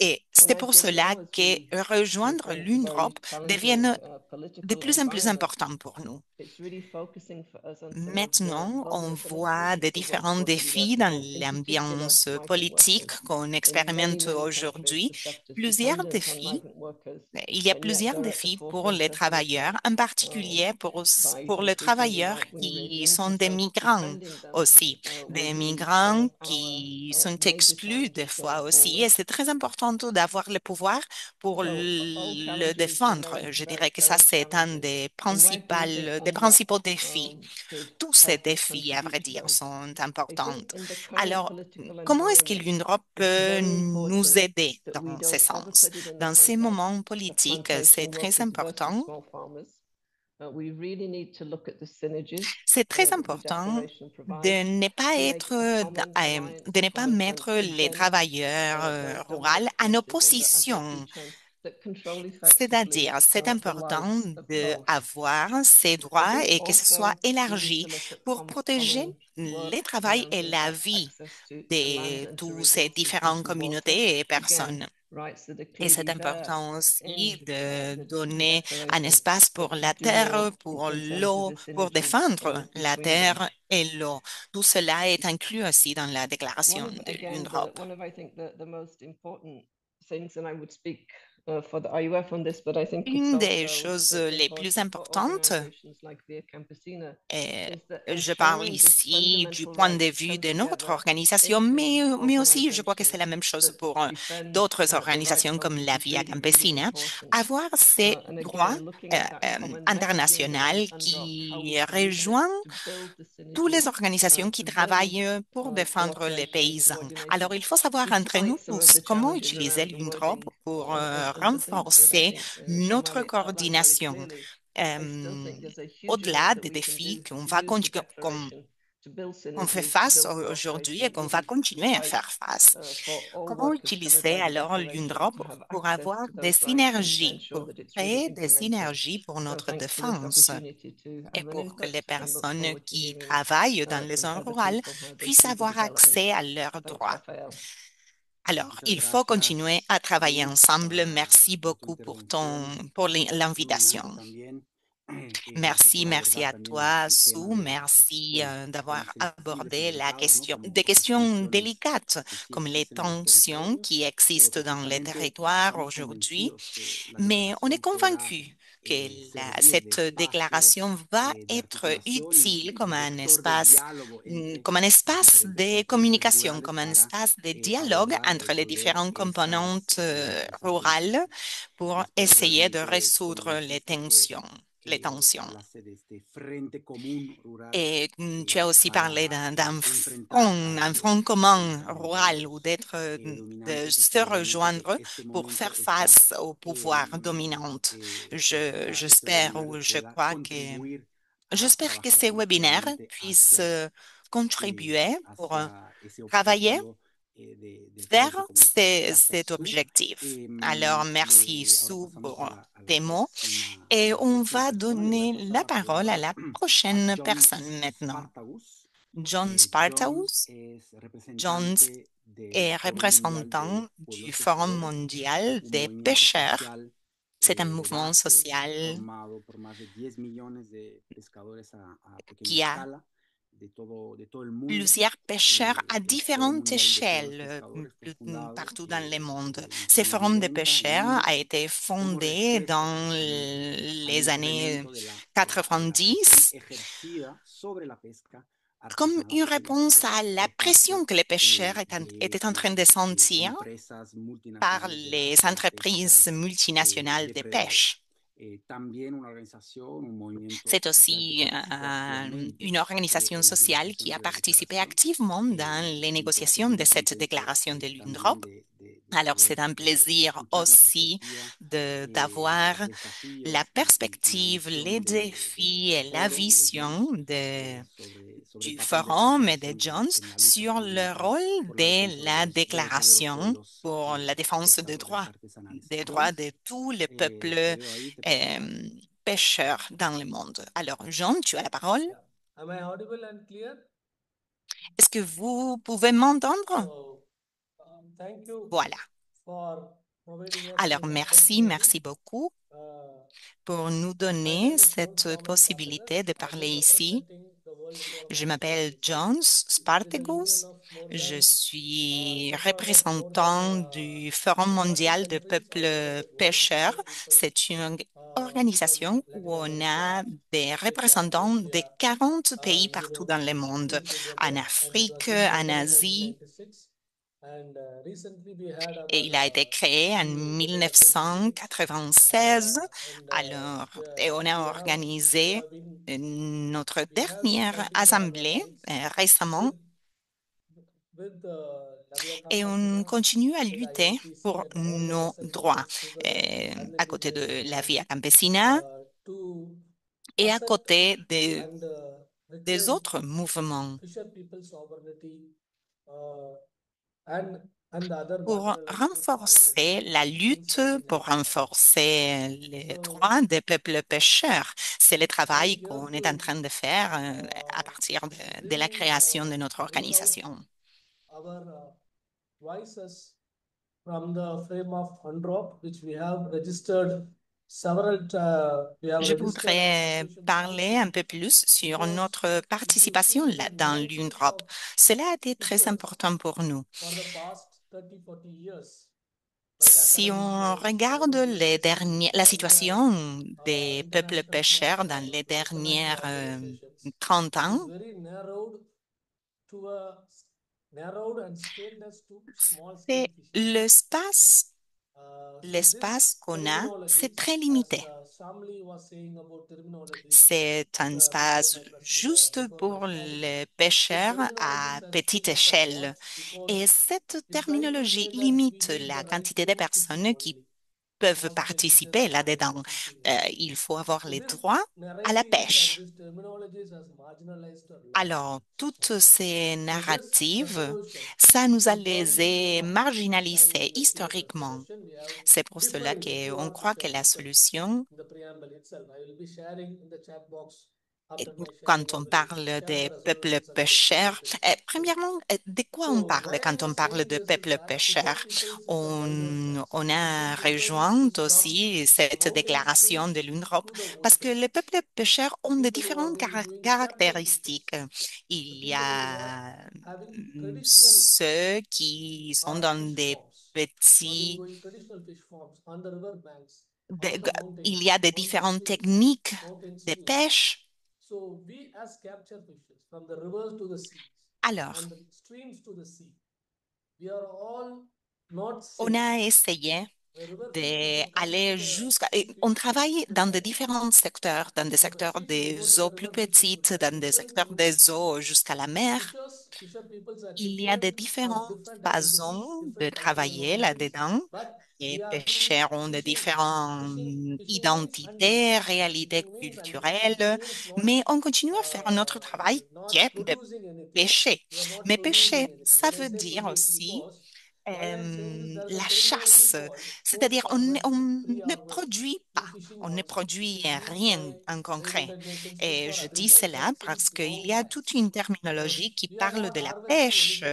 Et c'est pour cela que rejoindre l'UNDROP devient de plus en plus important pour nous. Maintenant, on voit des différents défis dans l'ambiance politique qu'on expérimente aujourd'hui. Plusieurs défis. Il y a plusieurs défis pour les travailleurs, en particulier pour les travailleurs qui sont des migrants aussi, des migrants qui sont exclus des fois aussi. Et c'est très important d'avoir le pouvoir pour le défendre. Je dirais que ça, c'est un des principaux défis. Tous ces défis, à vrai dire, sont importants. Alors, comment est-ce que l'Europe peut nous aider dans ce sens? Dans ces moments politiques, c'est très important. C'est très important de ne pas mettre les travailleurs ruraux en opposition. C'est-à-dire, c'est important d'avoir ces droits et que ce soit élargi pour protéger le travail et la vie de toutes ces différentes communautés et personnes. Et c'est important aussi de donner un espace pour la terre, pour l'eau, pour défendre la terre et l'eau. Tout cela est inclus aussi dans la déclaration de l'UNDROP. Une des choses les plus importantes, et je parle ici du point de vue de notre organisation, mais aussi je crois que c'est la même chose pour d'autres organisations comme la Via Campesina, avoir ces droits internationaux qui rejoignent toutes les organisations qui travaillent pour défendre les paysans. Alors, il faut savoir entre nous tous comment utiliser l'UNDROP pour renforcer notre coordination. Au-delà des défis qu'on fait face aujourd'hui et qu'on va continuer à faire face. Comment utiliser alors l'UNDROP pour avoir des synergies, pour créer des synergies pour notre défense et pour que les personnes qui travaillent dans les zones rurales puissent avoir accès à leurs droits? Alors, il faut continuer à travailler ensemble. Merci beaucoup pour l'invitation. Merci à toi, Sue. Merci d'avoir abordé des questions délicates comme les tensions qui existent dans les territoires aujourd'hui. Mais on est convaincu que cette déclaration va être utile comme un espace de communication, comme un espace de dialogue entre les différentes composantes rurales pour essayer de résoudre les tensions. Et tu as aussi parlé un front commun rural ou de se rejoindre pour faire face au pouvoir dominant. J'espère que ces webinaires puissent contribuer pour travailler vers cet objectif. Alors, merci Sue pour tes mots. Et on va donner la parole à la prochaine personne maintenant. John Spartaus. John est représentant du Forum mondial des pêcheurs. C'est un mouvement social qui a plusieurs pêcheurs à différentes échelles partout dans le monde. Ce forum de pêcheurs a été fondé dans les années 90 comme une réponse à la pression que les pêcheurs étaient en train de sentir par les entreprises multinationales de pêche. C'est aussi une organisation sociale qui a participé activement dans les négociations de cette déclaration de l'UNDROP. Alors, c'est un plaisir aussi d'avoir la perspective, les défis et la vision du Forum et de Jones sur le rôle de la déclaration pour la défense des droits de tous les peuples pêcheurs dans le monde. Alors, John, tu as la parole. Am I audible and clear? Est-ce que vous pouvez m'entendre? Thank you Voilà. for providing us Alors, this merci beaucoup uh, pour nous donner cette possibilité de parler ici. Je m'appelle John Spartacus. Je suis représentant du Forum mondial de peuples pêcheurs. C'est une organisation où on a des représentants de 40 pays partout dans le monde, en Afrique, en Asie. Et il a été créé en 1996. Alors, et on a organisé notre dernière assemblée récemment et on continue à lutter pour nos droits à côté de la Via Campesina et à côté des autres mouvements pour renforcer la lutte, pour renforcer les droits des peuples pêcheurs. C'est le travail qu'on est en train de faire à partir de la création de notre organisation. Je voudrais parler un peu plus sur notre participation dans l'UNDROP. Cela a été très important pour nous. Si on regarde la situation des peuples pêcheurs dans les dernières 30 ans, c'est l'espace qu'on a, c'est très limité. C'est un espace juste pour les pêcheurs à petite échelle. Et cette terminologie limite la quantité de personnes qui peuvent participer là-dedans. Il faut avoir les droits à la pêche. Alors, toutes ces narratives, ça nous a les marginalisés historiquement. C'est pour cela qu'on croit que la solution, quand on parle des peuples pêcheurs, premièrement, de quoi on parle quand on parle de peuples pêcheurs? On a rejoint aussi cette déclaration de l'UNROP parce que les peuples pêcheurs ont de différentes caractéristiques. Il y a ceux qui sont dans des petits il y a des différentes techniques de pêche. Alors, on a essayé d'aller jusqu'à... On travaille dans de différents secteurs, dans des secteurs des eaux plus petites, dans des secteurs des eaux jusqu'à la mer. Il y a de différentes façons de travailler là-dedans. Les pêcheurs ont de différentes identités, réalités culturelles, mais on continue à faire notre travail qui est de pêcher. Mais pêcher, ça veut dire aussi la chasse, c'est-à-dire on ne produit pas, on ne produit rien en concret. Et je dis cela parce qu'il y a toute une terminologie qui parle de la pêche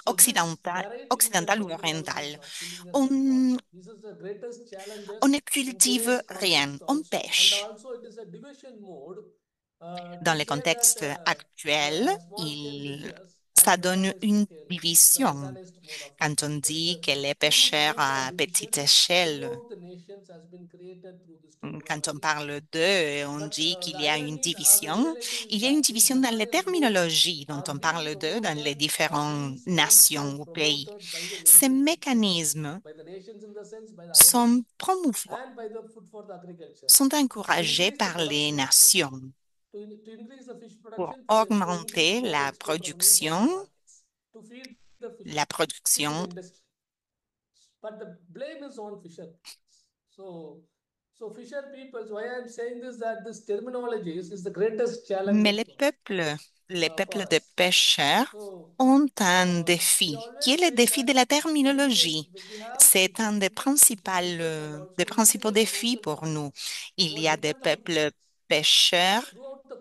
occidentale ou orientale. On ne cultive rien, on pêche. Dans le contexte actuel, ça donne une division. Quand on dit que les pêcheurs à petite échelle, quand on parle d'eux, on dit qu'il y a une division. Il y a une division dans les terminologies dont on parle d'eux dans les différentes nations ou pays. Ces mécanismes sont promouvoir, sont encouragés par les nations pour augmenter la production. But the blame is on fisher. So fisher peoples, why I'm saying this, that this terminology is the greatest challenge Mais les peuples de pêcheurs ont un défi, qui est le défi de la terminologie. C'est un des principaux défis pour nous. Il y a des peuples pêcheurs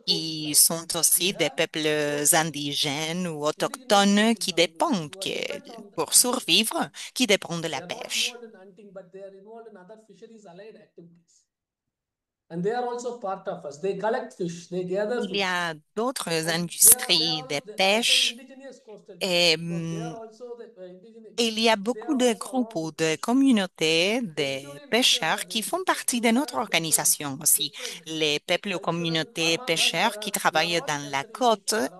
qui sont aussi des peuples indigènes ou autochtones qui dépendent, pour survivre, qui dépendent de la They are not pêche. involved in hunting, but they are involved in other fisheries allied activities. And they are also part of us. They collect fish, they gather Il y fish. a d'autres And they are industries de all, I said pêche indigenous coastal et, peoples. So they are also the indigenous. il y a They beaucoup are de also groupes allowed ou to de fish. communautés de Estuarian fishers pêcheurs are qui very font different. partie You de will notre have organisation aussi. different Les peuples ou cultural, communautés plus there pêcheurs qui are, we are travaillent not dans la culturing côte. people, are all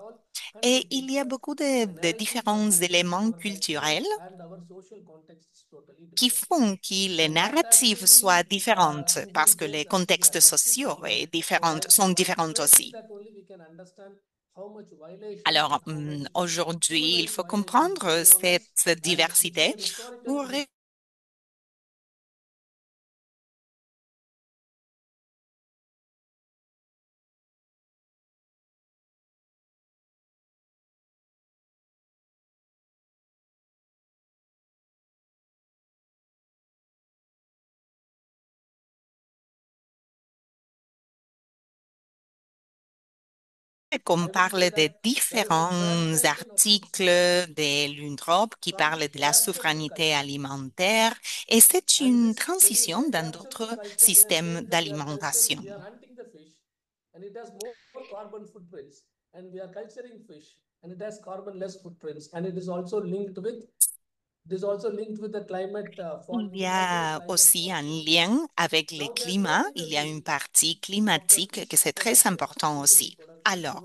Et hunting il y a people. beaucoup The de narratives are différents different, éléments our cultural culturels and our social context is totally qui different. font que les And that has to narratives soient be différentes in parce good que les faith has to be contextes accepted. sociaux So sont by différents experiencing aussi. that only we can understand how much violations Alors, and how much human aujourd'hui, il rights faut violations is comprendre going on us. cette And this is diversité an historical pour qu'on parle des différents articles de l'UNDROP qui parlent de la souveraineté alimentaire et c'est une transition dans d'autres systèmes d'alimentation. We are hunting the fish and it has more carbon footprints, and we are culturing fish and it has carbon less footprints, and it is also linked with the climate Il y a aussi un lien avec le climat. Il y a une partie climatique que c'est très important aussi. Alors,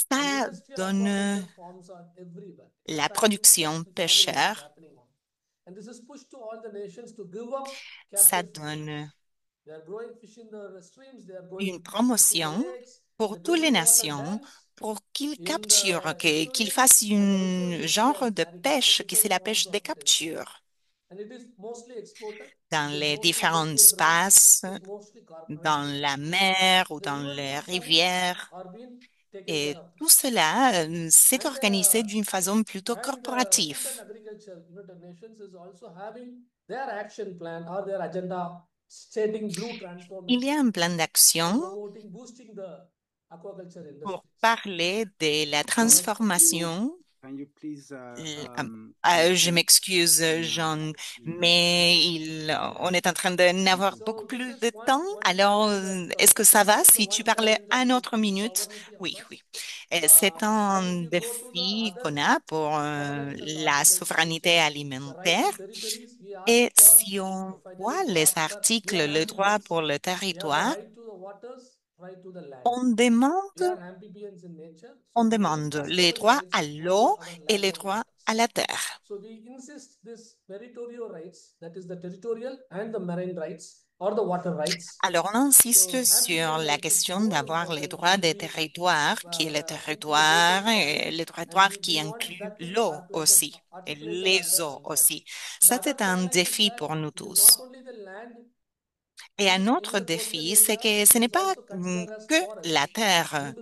ça donne la production pêcheur. Ça donne une promotion pour toutes les nations pour qu'ils capturent, qu'ils fassent un genre de pêche, qui c'est la pêche de capture. Dans les différents espaces, dans la mer ou dans les rivières. Et tout cela s'est organisé d'une façon plutôt corporative. Il y a un plan d'action pour parler de la transformation. Can you please, Je m'excuse, Jean, mais on est en train d'avoir beaucoup plus de temps. Alors, est-ce que ça va si tu parlais une autre minute? Oui, oui. C'est un défi qu'on a pour la souveraineté alimentaire. Et si on voit les articles, le droit pour le territoire, on demande on demande les droits à l'eau et les droits à la terre. So we insist this territorial rights, that is the territorial and the marine rights or the water rights. Alors, on insiste sur la question d'avoir les droits des territoires, qui est le territoire, et le territoire qui inclut l'eau aussi, et les eaux aussi. Ça, c'est un défi pour nous tous. Et un autre défi, c'est que ce n'est pas que la terre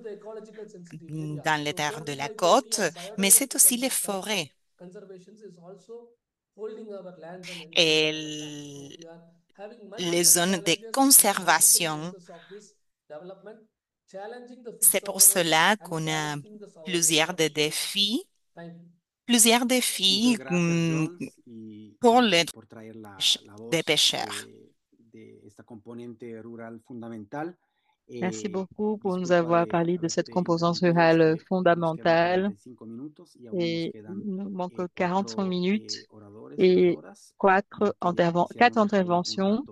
dans les terres de la côte, mais c'est aussi les forêts. Et les zones de conservation. C'est pour cela qu'on a plusieurs de défis, pour les des pêcheurs. de esta componente rural fundamental. Merci beaucoup pour nous avoir parlé de cette composante rurale fondamentale. Et il nous manque 45 minutes et quatre interventions.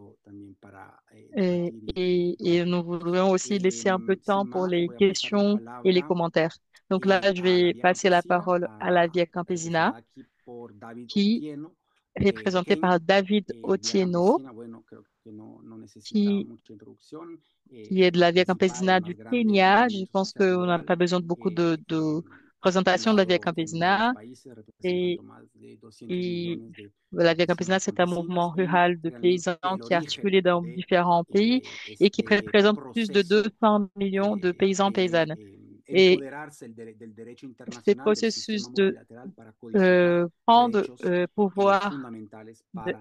Et nous voudrions aussi laisser un peu de temps pour les questions et les commentaires. Donc là, je vais passer la parole à la Via Campesina, qui est représentée par David Otieno, qui est de la Via Campesina du Kenya. Je pense qu'on n'a pas besoin de beaucoup de présentation de la Via Campesina. Et la Via Campesina, c'est un mouvement rural de paysans qui est articulé dans différents pays et qui représente plus de 200 millions de paysans paysannes. Et ces processus de prendre pouvoir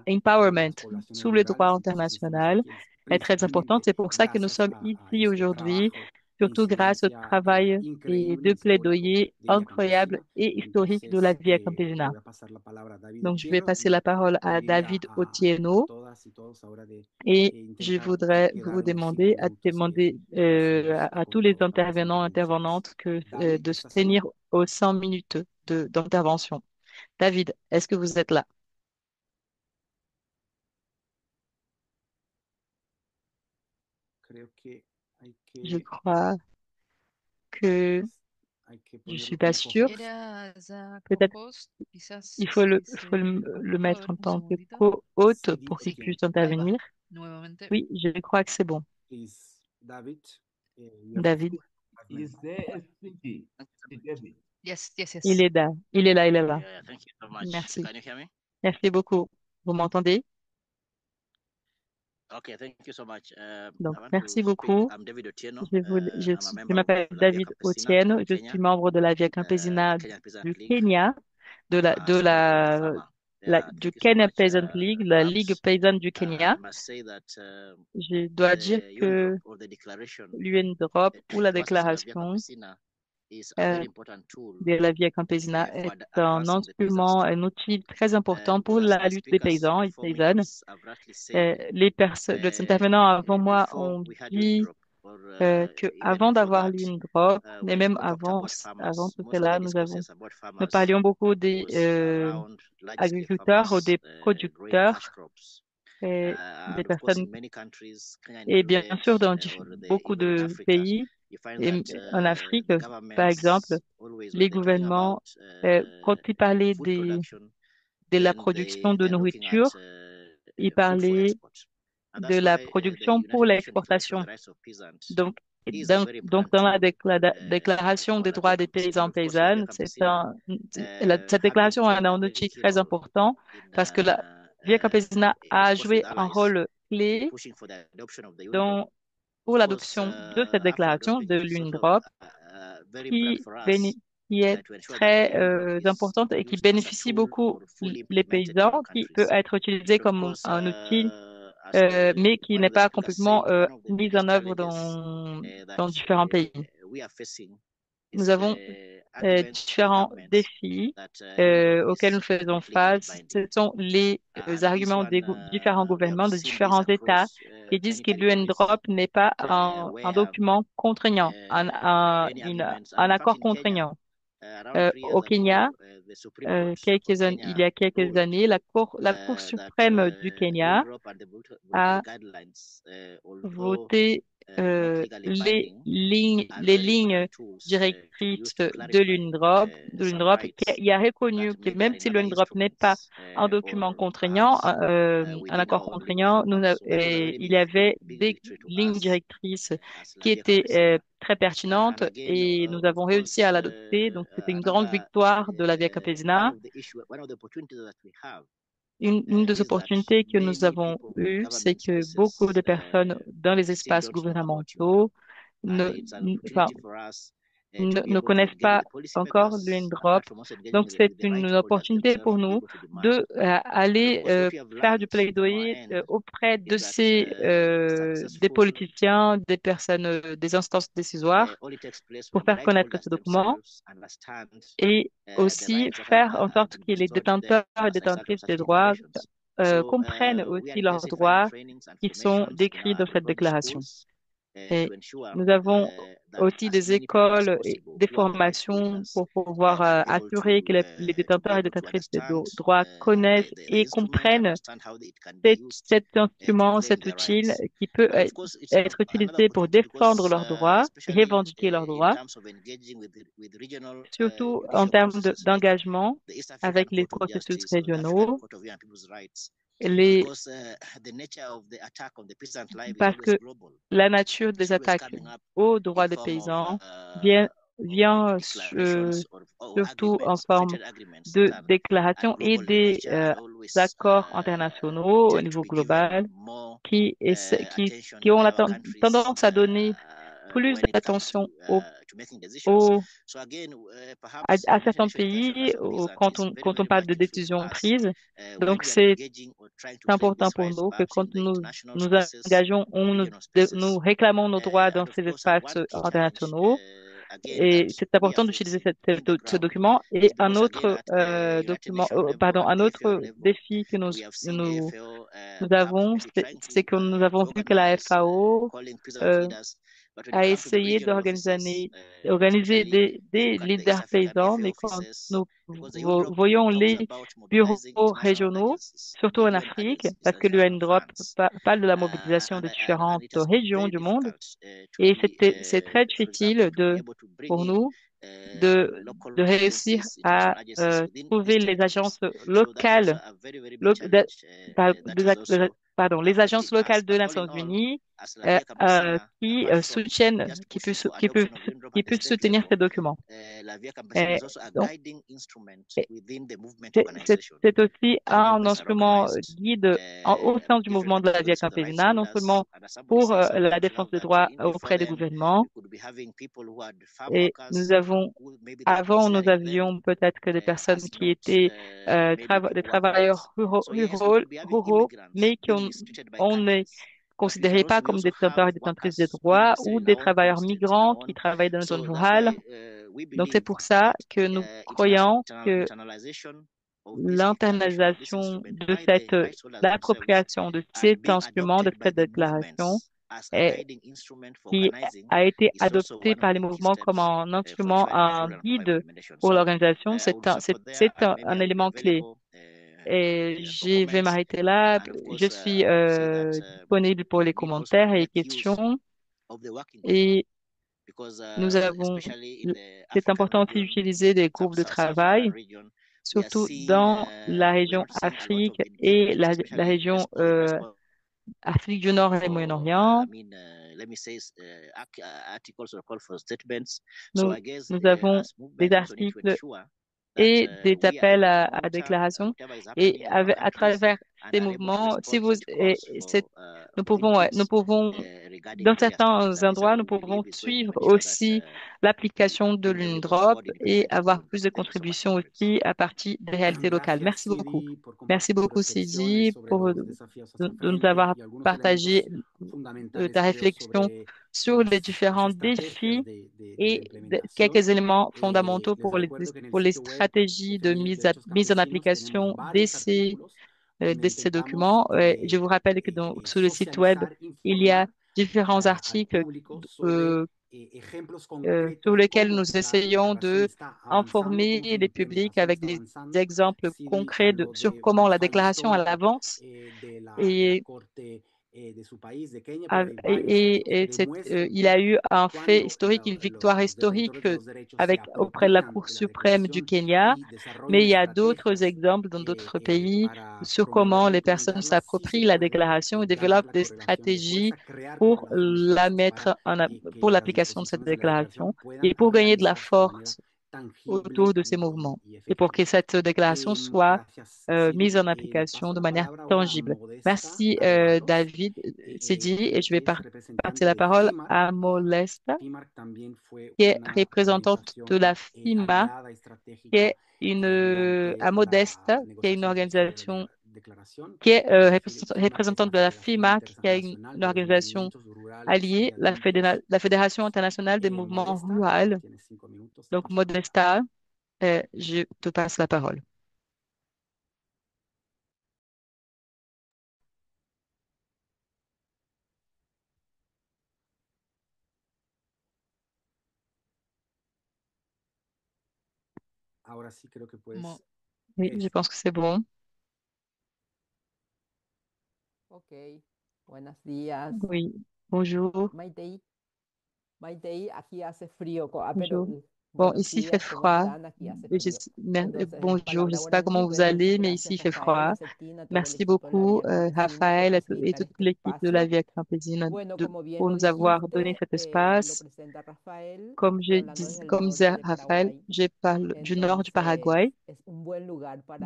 d'empowerment sous le droit international est très important. C'est pour ça que nous sommes ici aujourd'hui, surtout grâce au travail et de plaidoyer incroyable et historique de la Via Campesina. Donc, je vais passer la parole à David Otieno et je voudrais vous demander à tous les intervenants, intervenantes de se tenir aux 100 minutes d'intervention. David, est-ce que vous êtes là? Je crois que je ne suis pas sûre. Peut-être il faut le mettre en tant que co-hôte pour qu'il puisse intervenir. Oui, je crois que c'est bon. David. Yes, yes, yes. Il est là, il est là, il est là. Yeah, thank you so much. Merci. Can you hear me? Merci beaucoup. Vous m'entendez? Okay, thank you so much. Donc, I want merci to speak. beaucoup. I'm David Otieno. Je I'm a member m'appelle of la Via David Campesina Otieno. Je Kenya, suis membre de la Via Campesina Kenyan Peasant du League. Kenya, I'm a smallholder farmer. Yeah, du thank you so Kenya much. Peasant League, la Ligue Perhaps paysanne du Kenya. I must say that Je dois dire the que UNDROP or the declaration l'UNDROP ou la passes in la Via déclaration Campesina is a very important tool de la Via Campesina for est un advancing the peasant instrument, struggle. un outil très important And pour as la the lutte des speakers paysans et before me paysannes. have rightly said, Les intervenants avant moi before ont we had dit UNDROP or que even avant before d'avoir that, l'UNDROP, mais when même people talked about avant farmers, tout most of the cela, discourses about nous farmers parlions beaucoup des was around large-scale agriculteurs ou farmers des growing producteurs cash crops. et des And of course, personnes. in many countries, Kenya Et bien included, sûr, dans or beaucoup even in de Africa, pays, you find et that en Afrique, the par exemple, governments always, les when they're talking gouvernements, about quand ils parlaient food production, de la then production de they're looking at nourriture, ils food for parlaient export. And de that's la why the production pour United Nations Declaration l'exportation. on the Rights of Peasants Donc, is a very donc important dans la tool déclaration des for la droits Via des Campesina. paysans And of course, la Via paysannes, Campesina cette had been déclaration a playing a un very outil key très role important in, parce que la Via Campesina a of course, joué with un allies rôle in clé pushing for the adoption of the UNDROP. pour Of course, l'adoption de cette after déclaration adopting de it, it's also l'UNDROP very important for us qui est to ensure that très the UNDROP is importante et qui used as a bénéficie tool beaucoup or fully les implemented in our paysans, qui peut countries. être utilisé And of comme course, un outil, mais qui one n'est of the pas speakers complètement said one of the mis en biggest œuvre challenges that dans différents pays. we are facing Nous is avons arguments from différents governments défis that UNDROP auxquels nous is faisons not legally face. Ce binding. sont les And this arguments des one, différents we have gouvernements de seen this différents États across qui disent many que territories l'UNDROP n'est pas un where document contraignant, any arguments. And un in fact, accord in Kenya, contraignant. around 3 years Au Kenya, ago, the Supreme Court of il y a Kenya quelques ruled années, la Cour that suprême du Kenya UNDROP and the a voluntary guidelines, although voté not legally binding, are les very lignes important tools to be directrices used to de clarify l'UNDROP, some qui a reconnu rights que that maybe même are in si other l'UNDROP n'est pas instruments un document or contraignant, perhaps un within accord our own legal contraignant, frameworks. So that was a really il y avait big des victory to lignes us directrices as La qui Via étaient Campesina. très pertinentes And again, et nous of avons réussi course, à l'adopter. Donc, c'était une grande another victoire de la Via Campesina. one of the opportunities that we have Une des is that opportunités que nous many avons people in eues, c'est government que beaucoup de spaces personnes dans les still espaces don't know about gouvernementaux UNDROP. And it's an opportunity for us to be ne able to connaissent engage pas with the encore policymakers, l'UNDROP. apart from also engaging Donc, c'est with the une right holders opportunité themselves pour to be nous able to demand. de And of aller course, what we have faire du learned from our plaidoyer end auprès de is that des successful politiciens, des personnes, des instances décisoires only takes place pour when the faire right connaître holders ce document themselves understand et the aussi rights that faire en have sorte been que les bestowed them détenteurs et as a result of détentrices such des droits declarations. So comprennent we are aussi leurs intensifying droits trainings and qui sont formations in décrits our dans cette agricultural déclaration. schools Et nous avons aussi des écoles et des formations pour pouvoir assurer que les détenteurs et détentrices de droits connaissent et comprennent cet instrument, cet outil qui peut être utilisé pour défendre leurs droits et revendiquer leurs droits, surtout en termes d'engagement avec les processus régionaux. Parce que la nature des attaques aux droits des paysans vient surtout en forme de déclarations et des accords internationaux au niveau global qui ont la tendance à donner plus d'attention à certains pays quand on parle de décisions prises. Donc, c'est important pour nous que quand nous nous engageons, nous réclamons nos droits dans ces espaces internationaux. Et c'est important d'utiliser ce document. Et un autre un autre défi que nous avons, c'est que nous avons vu que la FAO a essayé organiser des leaders paysans, mais quand nous voyons les bureaux régionaux, surtout en Afrique, parce que l'UNDROP parle de la mobilisation de différentes régions du monde, et c'est très difficile pour nous de réussir à trouver les agences locales, les agences locales de Nations Unies qui soutiennent, qui peuvent soutenir ces documents. Donc, c'est aussi un instrument guide au sein du mouvement de la Via Campesina, non seulement pour la défense des droits auprès des gouvernements. Et avant, nous avions peut-être que des personnes qui étaient des travailleurs ruraux, mais on ne considérait pas comme des détenteurs et détentrices des droits ou des travailleurs migrants qui travaillent dans les zones rurales. Donc, c'est pour ça que nous croyons que l'internalisation de l'appropriation de cet instrument, de cette déclaration, qui a été adopté par les mouvements comme un instrument, un guide pour l'organisation, c'est un élément clé. Et je vais m'arrêter là. Je suis disponible pour les commentaires et les questions. Et c'est important aussi d'utiliser des groupes de travail, surtout dans la région Afrique et la région Afrique du Nord et Moyen-Orient. Nous avons des articles et des appels à déclaration. Et à travers ces mouvements, nous pouvons, dans certains endroits, nous pouvons suivre aussi l'application de l'UNDROP et avoir plus de contributions aussi à partir des réalités locales. Merci beaucoup. Merci beaucoup, Sidi, de nous avoir partagé ta réflexion sur les différents défis et quelques éléments fondamentaux pour les stratégies de mise en application de ces documents. Je vous rappelle que sur le site web, il y a différents articles sur lesquels nous essayons de informer les publics avec des exemples concrets sur comment la déclaration avance et il a eu un fait historique, une victoire historique auprès de la Cour suprême du Kenya, mais il y a d'autres exemples dans d'autres pays sur comment les personnes s'approprient la déclaration et développent des stratégies pour pour l'application de cette déclaration et pour gagner de la force autour de ces mouvements et pour que cette déclaration soit mise en application de manière tangible. Merci, David, Sidi, et je vais passer la parole à Molesta, qui est représentante de la FIMA, qui est à Modesta, qui est une organisation qui est représentante de la FIMA, qui est une organisation alliée, la Fédération internationale des mouvements ruraux. Donc, Modesta, je te passe la parole. Oui, je pense que c'est bon. Oui, bonjour. Bonjour. Bon, ici, il fait froid. Bonjour, je ne sais pas comment vous allez, mais ici, il fait froid. Merci beaucoup, Raphaël et toute l'équipe de la Via Campesina pour nous avoir donné cet espace. Comme disait Raphaël, je parle du nord du Paraguay.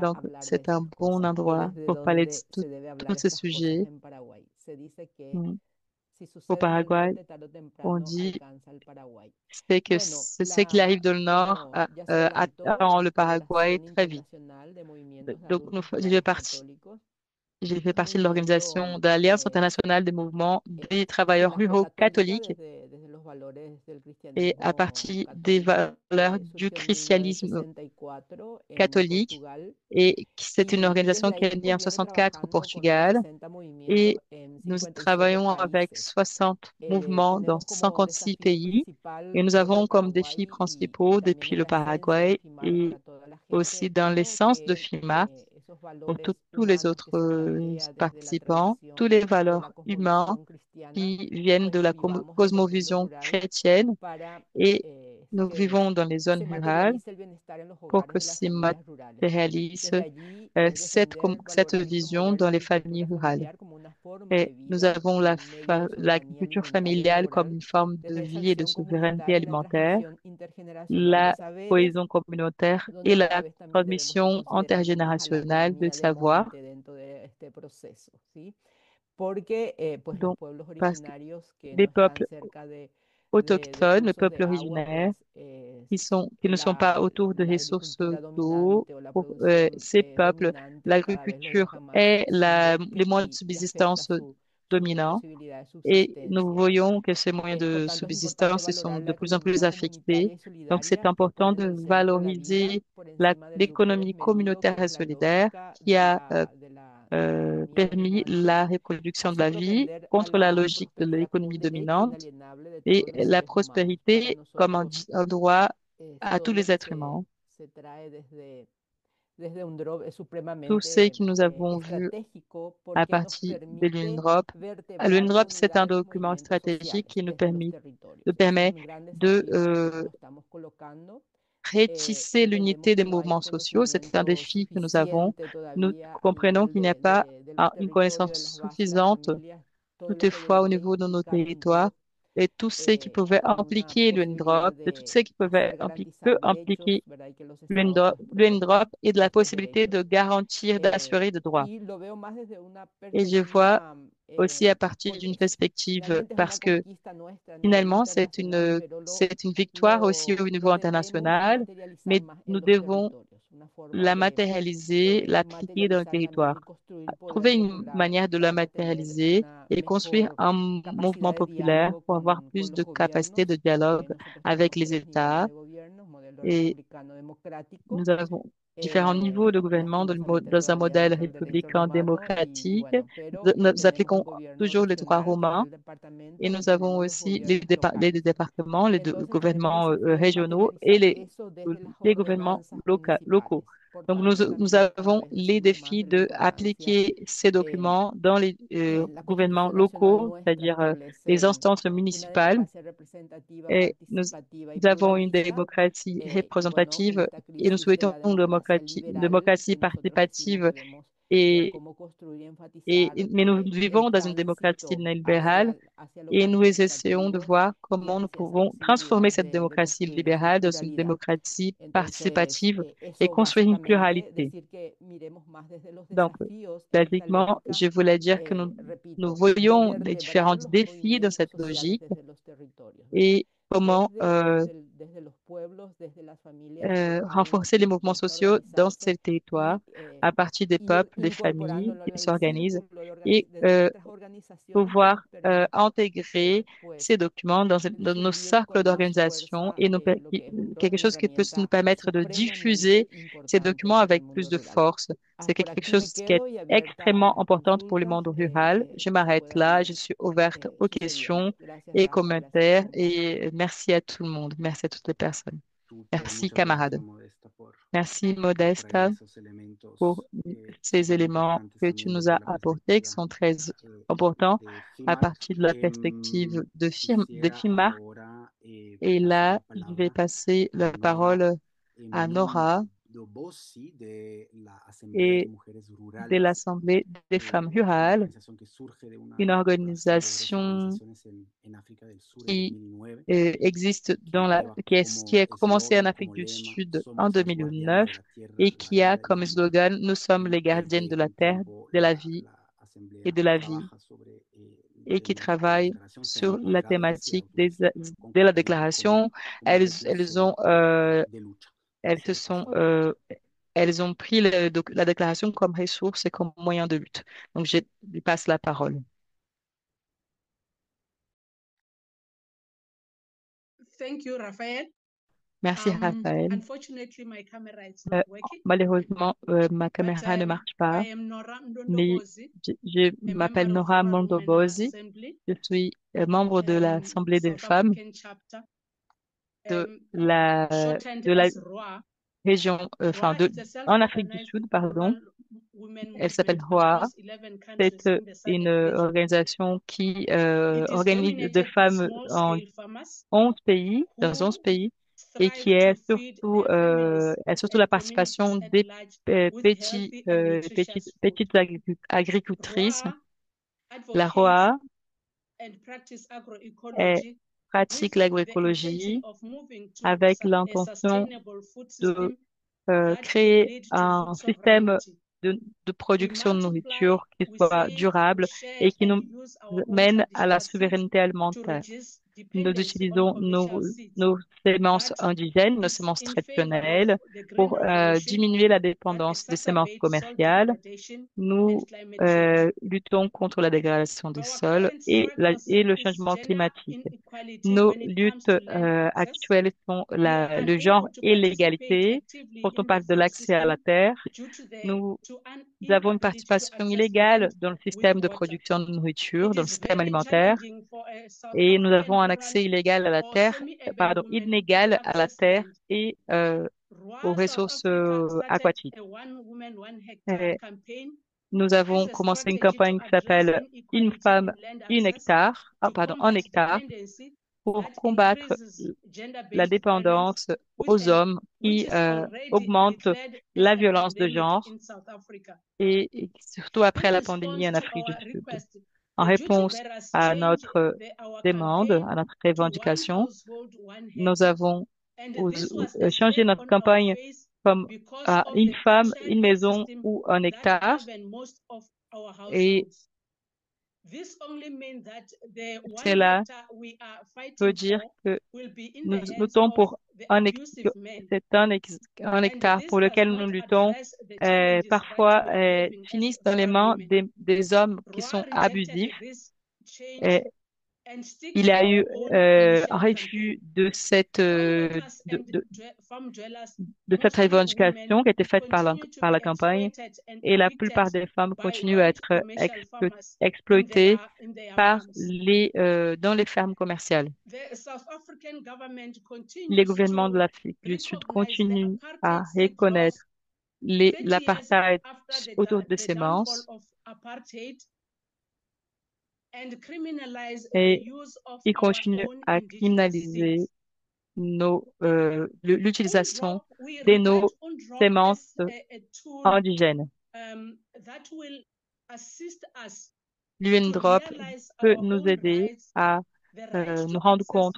Donc, c'est un bon endroit pour parler de tous ces sujets. Au Paraguay, on dit c'est ce qui arrive dans le nord atteint le Paraguay très vite. Donc, j'ai fait partie de l'organisation de l'Alliance internationale des mouvements des travailleurs ruraux catholiques et à partir des valeurs du christianisme catholique. Et c'est une organisation qui est née en 64 au Portugal. Et nous travaillons avec 60 mouvements dans 56 pays. Et nous avons comme défis principaux depuis le Paraguay et aussi dans l'essence de FIMA pour tous les autres participants, toutes les valeurs humaines qui viennent de la cosmovision chrétienne et nous vivons dans les zones rurales pour que se matérialise cette vision dans les familles rurales. Et nous avons l'agriculture familiale comme une forme de vie et de souveraineté alimentaire, la cohésion communautaire et la transmission intergénérationnelle de savoir. Donc, parce que les peuples autochtones, le peuple originaire, qui ne sont pas autour de ressources d'eau, pour ces peuples, l'agriculture est les moyens de subsistance dominants. Et nous voyons que ces moyens de subsistance sont de plus en plus affectés. Donc, c'est important de valoriser l'économie communautaire et solidaire qui a permis la reproduction de la vie contre la logique de l'économie dominante et la prospérité comme un droit à tous les êtres humains. Tout ce que nous avons vu à partir de l'UNDROP. L'UNDROP, c'est un document stratégique qui nous permet de retisser l'unité des mouvements sociaux. C'est un défi que nous avons. Nous comprenons qu'il n'y a pas une connaissance suffisante toutefois au niveau de nos territoires et tout ce qui pouvait impliquer l'UNDROP, de tout ce qui peut impliquer l'UNDROP et de la possibilité de garantir, d'assurer des droits. Et je vois aussi à partir d'une perspective, parce que finalement, c'est une victoire aussi au niveau international, mais nous devons la matérialiser, l'appliquer dans le territoire. Trouver une manière de la matérialiser et construire un mouvement populaire pour avoir plus de capacité de dialogue avec les États. Et nous avons différents niveaux de gouvernement dans un modèle républicain démocratique. Nous appliquons toujours les droits romains et nous avons aussi les départements, les gouvernements régionaux et les gouvernements locaux. Donc, nous avons les défis de appliquer ces documents dans les gouvernements locaux, c'est-à-dire les instances municipales. Et nous avons une démocratie représentative et nous souhaitons une démocratie participative mais nous vivons dans une démocratie libérale et nous essayons de voir comment nous pouvons transformer cette démocratie libérale dans une démocratie participative et construire une pluralité. Donc, basiquement, je voulais dire que nous voyons les différents défis dans cette logique et comment renforcer les mouvements sociaux dans ces territoires à partir des peuples, des familles qui s'organisent et pouvoir intégrer ces documents dans nos cercles d'organisation et quelque chose qui peut nous permettre de diffuser ces documents avec plus de force. C'est quelque chose qui est extrêmement important pour le monde rural. Je m'arrête là. Je suis ouverte aux questions et commentaires et merci à tout le monde. Merci à toutes les personnes. Merci, camarades. Merci, Modesta, pour ces éléments que tu nous as apportés, qui sont très importants à partir de la perspective des FIMAR. Et là, je vais passer la parole à Nora et de l'Assemblée des femmes rurales, une organisation qui existe qui a commencé en Afrique du Sud en 2009 et qui a comme slogan « Nous sommes les gardiennes de la terre, de la vie et de la vie » et qui travaille sur la thématique de la déclaration. Elles ont pris la déclaration comme ressource et comme moyen de lutte. Donc, je lui passe la parole. Thank you, Raphaël. Merci, Raphaël. Malheureusement, ma caméra ne marche pas, mais je m'appelle Nora Mondobozi. Je suis membre de l'Assemblée des femmes de la région, en Afrique du Sud, pardon. Elle s'appelle ROA. C'est une organisation qui organise des femmes dans 11 pays, et qui est surtout, la participation des petites agricultrices. La ROA pratique l'agroécologie avec l'intention de créer un système de production de nourriture qui soit durable et qui nous mène à la souveraineté alimentaire. Nous utilisons nos semences indigènes, nos semences traditionnelles pour diminuer la dépendance des semences commerciales. Nous luttons contre la dégradation des sols et le changement climatique. Nos luttes actuelles sont le genre et l'égalité. Quand on parle de l'accès à la terre, nous avons une participation illégale dans le système de production de nourriture, dans le système alimentaire, et nous avons un accès illégal à la terre, inégal à la terre et aux ressources aquatiques. Nous avons commencé une campagne qui s'appelle Une femme, un hectare, pour combattre la dépendance aux hommes qui augmente la violence de genre et surtout après la pandémie en Afrique du Sud. En réponse à notre demande, à notre revendication, nous avons changé notre campagne comme une femme, une maison ou un hectare. Et cela veut dire que nous luttons pour c'est un hectare pour lequel nous luttons parfois finissent dans les mains des hommes qui sont abusifs. Il y a eu un refus de cette revendication qui a été faite par la campagne et la plupart des femmes continuent à être exploitées dans les fermes commerciales. Les gouvernements de l'Afrique du Sud continuent à reconnaître l'apartheid autour des semences et ils continuent à criminaliser l'utilisation de nos semences indigènes. L'UNDROP peut nous aider à nous rendre compte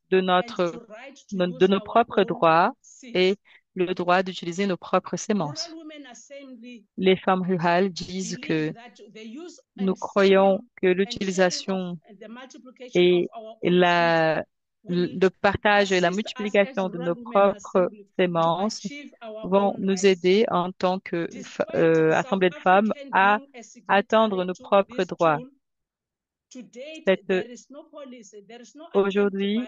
de nos propres droits et le droit d'utiliser nos propres semences. Les femmes rurales disent que nous croyons que l'utilisation et le partage et la multiplication de nos propres semences vont nous aider en tant qu'Assemblée de femmes à atteindre nos propres droits. Aujourd'hui,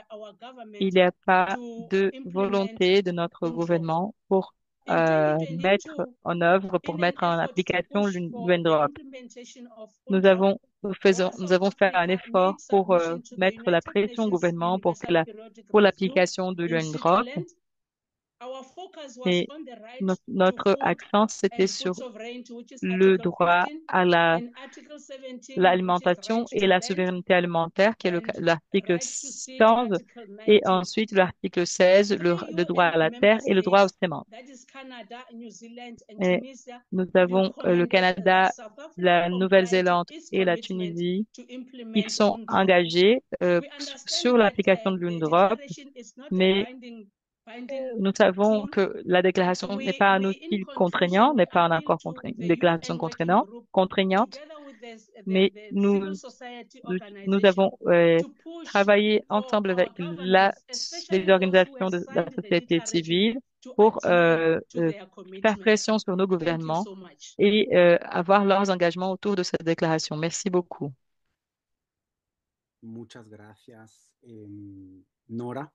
il n'y a pas de volonté de notre gouvernement pour mettre en œuvre, pour mettre en application l'UNDROP. Nous avons fait un effort pour mettre la pression au gouvernement pour l'application de l'UNDROP. Et notre accent, c'était sur le droit à l'alimentation et la souveraineté alimentaire, qui est l'article 11, et ensuite l'article 16, le droit à la terre et le droit aux semences. Et nous avons le Canada, la Nouvelle-Zélande et la Tunisie qui sont engagés sur l'application de l'UNDROP, mais nous savons que la déclaration n'est pas un outil contraignant, n'est pas un accord contraignant, une déclaration contraignante, mais nous avons travaillé ensemble avec les organisations de la société civile pour faire pression sur nos gouvernements et avoir leurs engagements autour de cette déclaration. Merci beaucoup. Muchas gracias, Nora.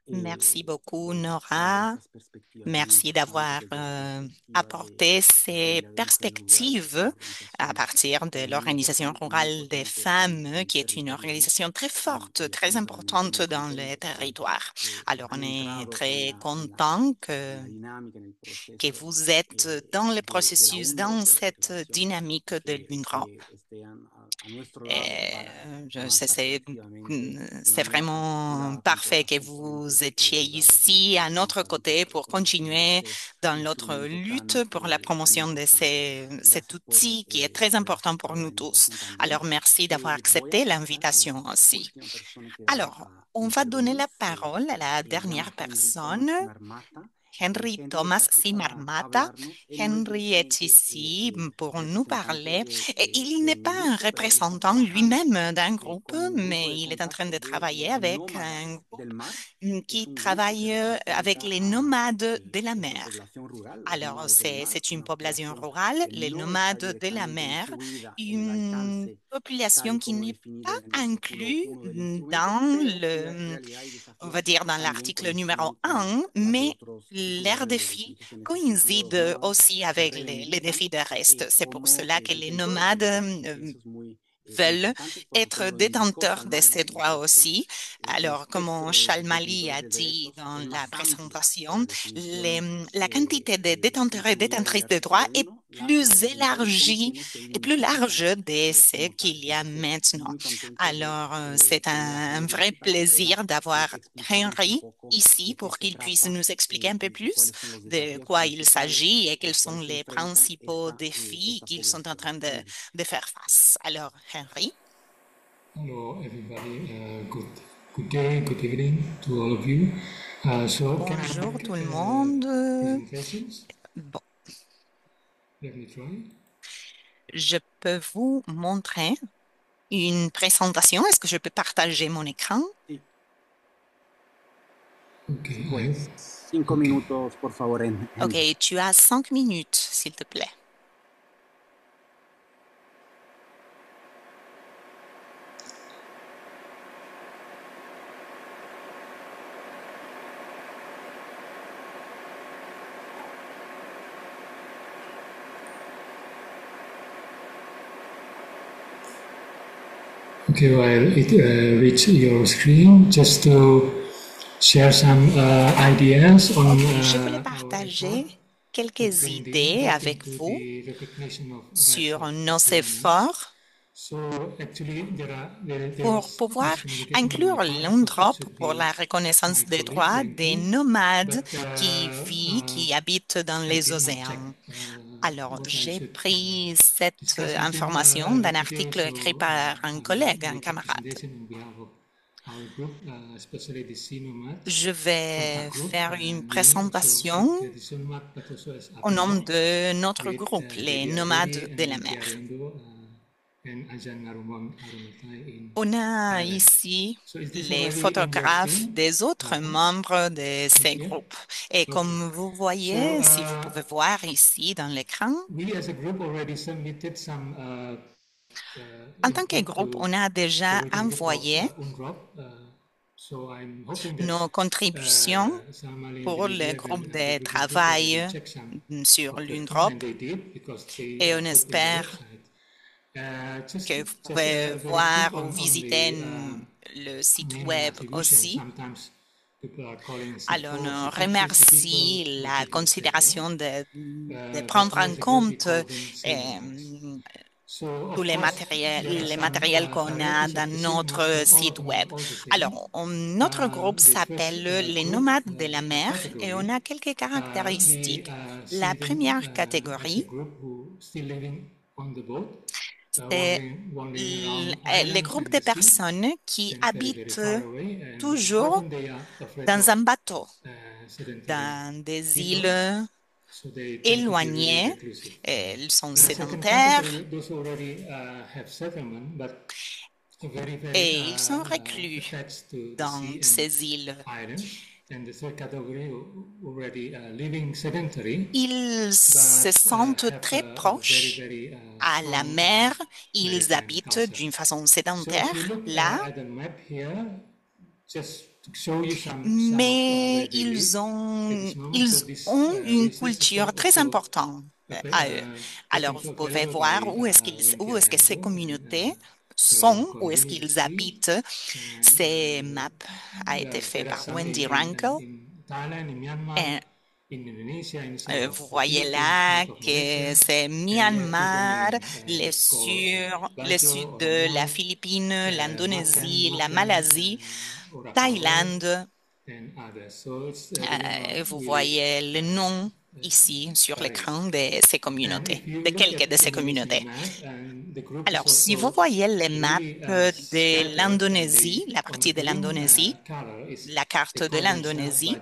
Merci beaucoup, Nora. Merci d'avoir apporté ces perspectives à partir de l'Organisation rurale des femmes, qui est une organisation très forte, très importante dans les territoires. Alors, on est très content que vous êtes dans le processus, dans cette dynamique de l'UNDROP. C'est vraiment parfait que vous étiez ici à notre côté pour continuer dans notre lutte pour la promotion de cet outil qui est très important pour nous tous. Alors, merci d'avoir accepté l'invitation aussi. Alors, on va donner la parole à la dernière personne, Henry Thomas Simarmata. Henry est ici pour nous parler. Et il n'est pas un représentant lui-même d'un groupe, mais il est en train de travailler avec un groupe qui travaille avec les nomades de la mer. Alors, c'est une population rurale, les nomades de la mer, une population qui n'est pas inclue dans on va dire dans l'article numéro 1, mais leurs défis coïncident aussi avec les défis de reste. C'est pour cela que les nomades veulent être détenteurs de ces droits aussi. Alors, comme Shalmali a dit dans la présentation, la quantité de détenteurs et détentrices de droits est plus élargie et plus large de ce qu'il y a maintenant. Alors, c'est un vrai plaisir d'avoir Henry ici pour qu'il puisse nous expliquer un peu plus de quoi il s'agit et quels sont les principaux défis qu'ils sont en train de faire face. Alors, Henry. Hello, everybody. Good day, good evening to all of you. Bonjour tout le monde. Bon. Je peux vous montrer une présentation. Est-ce que je peux partager mon écran? Okay. 5 minutos, por favor. OK, tu as 5 minutes, s'il te plaît. Okay, while it reaches your screen, just to share some ideas on. Je voulais partager quelques idées avec vous sur nos efforts pour pouvoir inclure l'UNDROP pour la reconnaissance des droits des nomades qui habitent dans les océans. Alors, j'ai pris cette information d'un article écrit par un collègue, un camarade. Je vais faire une présentation au nom de notre groupe, les nomades de la mer. On a ici les photographes des autres membres de ces groupes. Et comme vous voyez, si vous pouvez voir ici dans l'écran, en tant que groupe, on a déjà envoyé nos contributions pour le groupe de travail sur l'UNDROP et on espère que vous pouvez voir ou visiter le site web aussi. Alors, on remercie la considération de prendre en compte tous les matériels qu'on a dans notre site web. Alors, notre groupe s'appelle les nomades de la mer et on a quelques caractéristiques. La première catégorie, c'est les groupes de personnes qui habitent toujours dans un bateau, dans des îles éloignées. Elles sont sédentaires et ils sont reclus dans ces îles. Ils se sentent très proches à la mer. Ils habitent d'une façon sédentaire là, mais ils ont une culture très importante à eux. Alors, vous pouvez voir où est-ce que ces communautés sont, où est-ce qu'ils habitent. Ces maps a été fait par Wendy Rankel. Vous voyez là que c'est Myanmar, le sud de la Philippine, l'Indonésie, la Malaisie, Thaïlande. Vous voyez le nom ici sur l'écran de ces communautés, de quelques de ces communautés. Alors, si vous voyez les maps de l'Indonésie, la partie de l'Indonésie, la carte de l'Indonésie,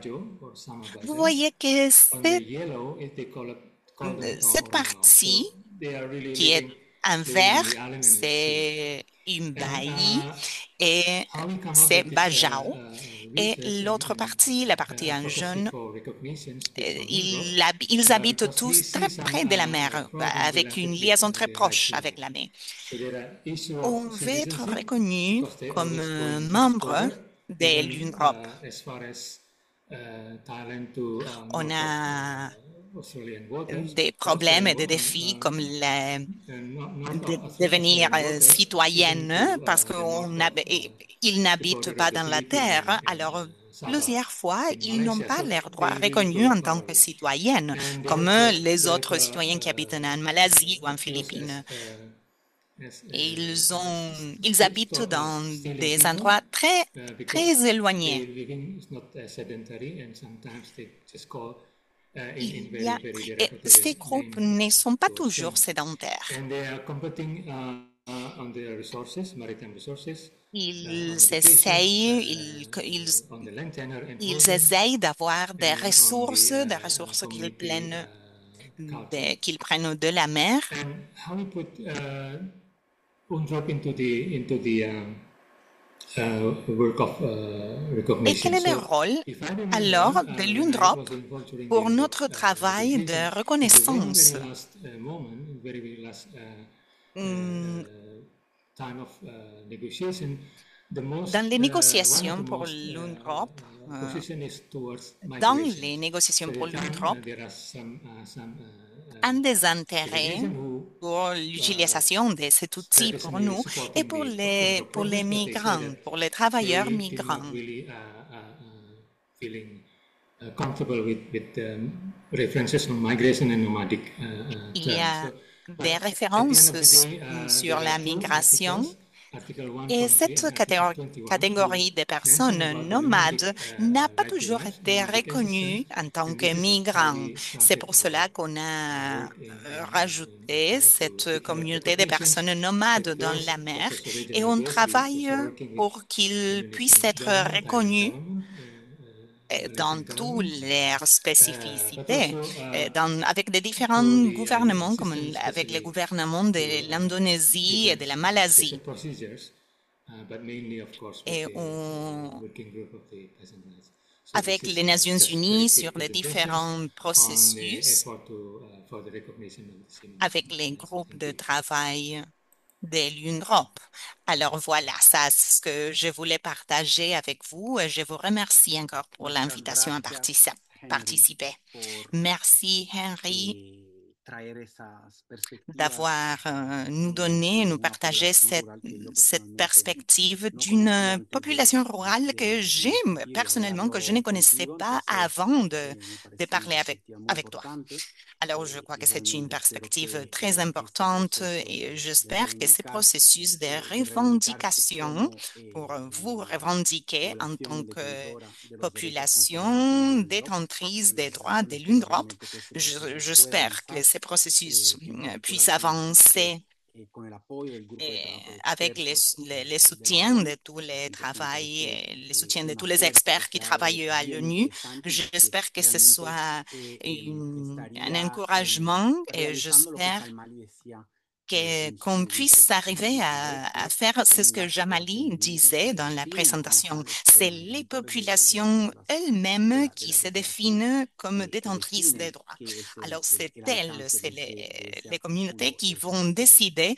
vous voyez que cette partie qui est en vert, c'est Umbai et c'est Bajau. Et l'autre partie, la partie en jaune, ils habitent tous très près de la mer, avec une liaison très proche avec la mer. On veut être reconnu comme membre de l'UNDROP. On a des problèmes et des défis comme de devenir citoyenne parce qu'ils n'habitent pas dans la terre. Alors, plusieurs fois, ils n'ont pas leurs droits reconnus en tant que citoyennes, comme les autres citoyens qui habitent en Malaisie ou en Philippines. Et ils habitent dans des endroits très, très éloignés. Ces groupes ne sont pas toujours sédentaires. Ils essayent d'avoir des ressources qu'ils prennent de la mer. Et quel est le rôle alors de l'UNDROP pour notre travail de reconnaissance? Dans les négociations pour l'UNDROP, un des intérêts pour l'utilisation de cet outil pour nous et pour les migrants, pour les travailleurs migrants. Il y a des références sur la migration. Et cette catégorie de personnes nomades n'a pas toujours été reconnue en tant que migrants. C'est pour cela qu'on a rajouté cette communauté de personnes nomades dans la mer et on travaille pour qu'ils puissent être reconnus dans toutes leurs spécificités, avec des différents gouvernements, comme avec le gouvernement de l'Indonésie et de la Malaisie. Et avec les Nations Unies sur les différents processus, avec les groupes de travail de l'UNDROP. Alors voilà, ça c'est ce que je voulais partager avec vous. Je vous remercie encore pour l'invitation à participer. Merci Henry d'avoir nous donné, nous partagé cette perspective d'une population rurale que j'aime personnellement, que je ne connaissais pas avant de parler avec toi. Alors, je crois que c'est une perspective très importante et j'espère que ce processus de revendication pour vous revendiquer en tant que population détentrice des droits de l'UNDROP, j'espère que ce processus puisse avancer avec les soutiens de tous les travails, les soutiens de tous les experts qui travaillent à l'ONU. J'espère que ce soit un encouragement et j'espère qu'on puisse arriver à faire ce que Jamali disait dans la présentation. C'est les populations elles-mêmes qui se définissent comme détentrices des droits. Alors, c'est elles, c'est les communautés qui vont décider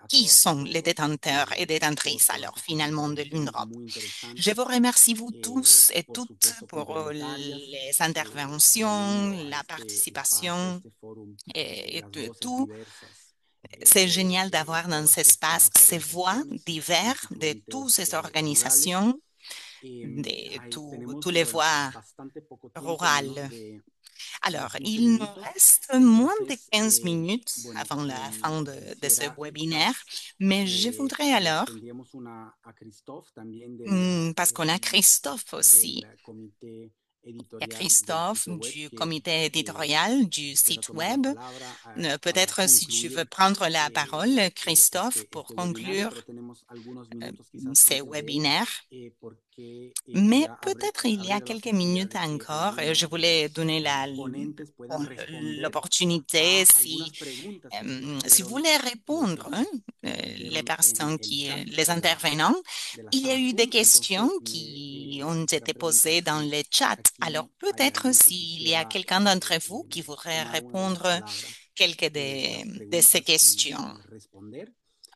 qui sont les détenteurs et détentrices, alors finalement, de l'UNRWA. Je vous remercie, vous tous et toutes, pour les interventions, la participation et tout. C'est génial d'avoir dans cet espace ces voix diverses de toutes ces organisations, de toutes les voix rurales. Alors, il nous reste moins de 15 minutes avant la fin de ce webinaire, mais je voudrais alors, parce qu'on a Christophe aussi, il y a Christophe du comité éditorial du site web. Peut-être si tu veux prendre la parole, Christophe, pour conclure ces webinaires. Mais peut-être il y a quelques minutes encore, je voulais donner l'opportunité si vous voulez répondre, les personnes les intervenants, il y a eu des questions qui ont été posées dans le chat. Alors peut-être s'il y a quelqu'un d'entre vous qui voudrait répondre quelques de ces questions,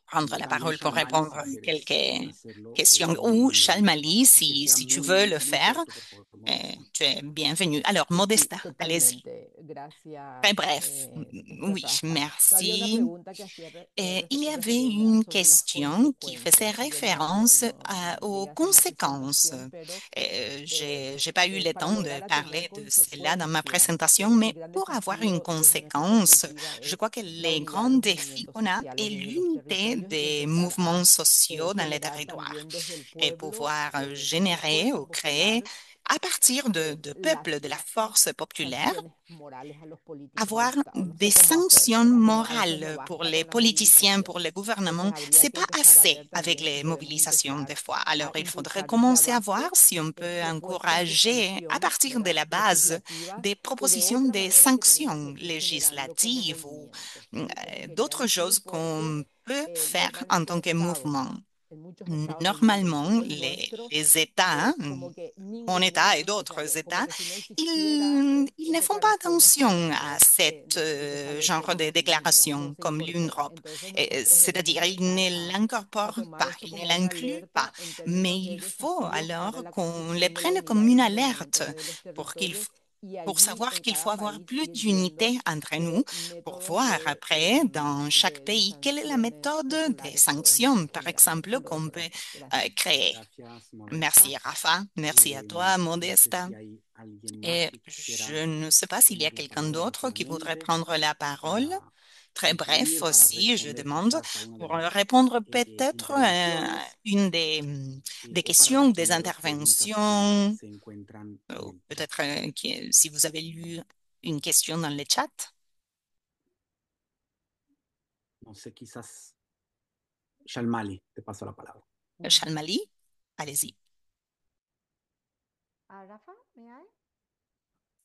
prendre la parole pour répondre à quelques questions. Ou Shalmali, si tu veux le faire, tu es bienvenue. Alors, Modesta, allez-y. Très bref. Oui, merci. Il y avait une question qui faisait référence aux conséquences. Je n'ai pas eu le temps de parler de cela dans ma présentation, mais pour avoir une conséquence, je crois que les grands défis qu'on a est l'unité des mouvements sociaux dans les territoires et pouvoir générer ou créer à partir de peuples, de la force populaire, avoir des sanctions morales pour les politiciens, pour les gouvernements, c'est pas assez avec les mobilisations des fois. Alors, il faudrait commencer à voir si on peut encourager à partir de la base des propositions de sanctions législatives ou d'autres choses qu'on peut faire en tant que mouvement. Normalement, les États, mon État et d'autres États, ils ne font pas attention à ce genre de déclaration comme l'UNRWA. C'est-à-dire, ils ne l'incorporent pas, ils ne l'incluent pas. Mais il faut alors qu'on les prenne comme une alerte pour savoir qu'il faut avoir plus d'unité entre nous pour voir après dans chaque pays quelle est la méthode des sanctions, par exemple, qu'on peut créer. Merci Rafa, merci à toi Modesta. Et je ne sais pas s'il y a quelqu'un d'autre qui voudrait prendre la parole. Très bref aussi, je demande, pour répondre peut-être à une des questions, des interventions, ou peut-être si vous avez lu une question dans le chat. No sé, quizás Shalmali, te paso la palabra. Shalmali, allez-y. Rafa, may I?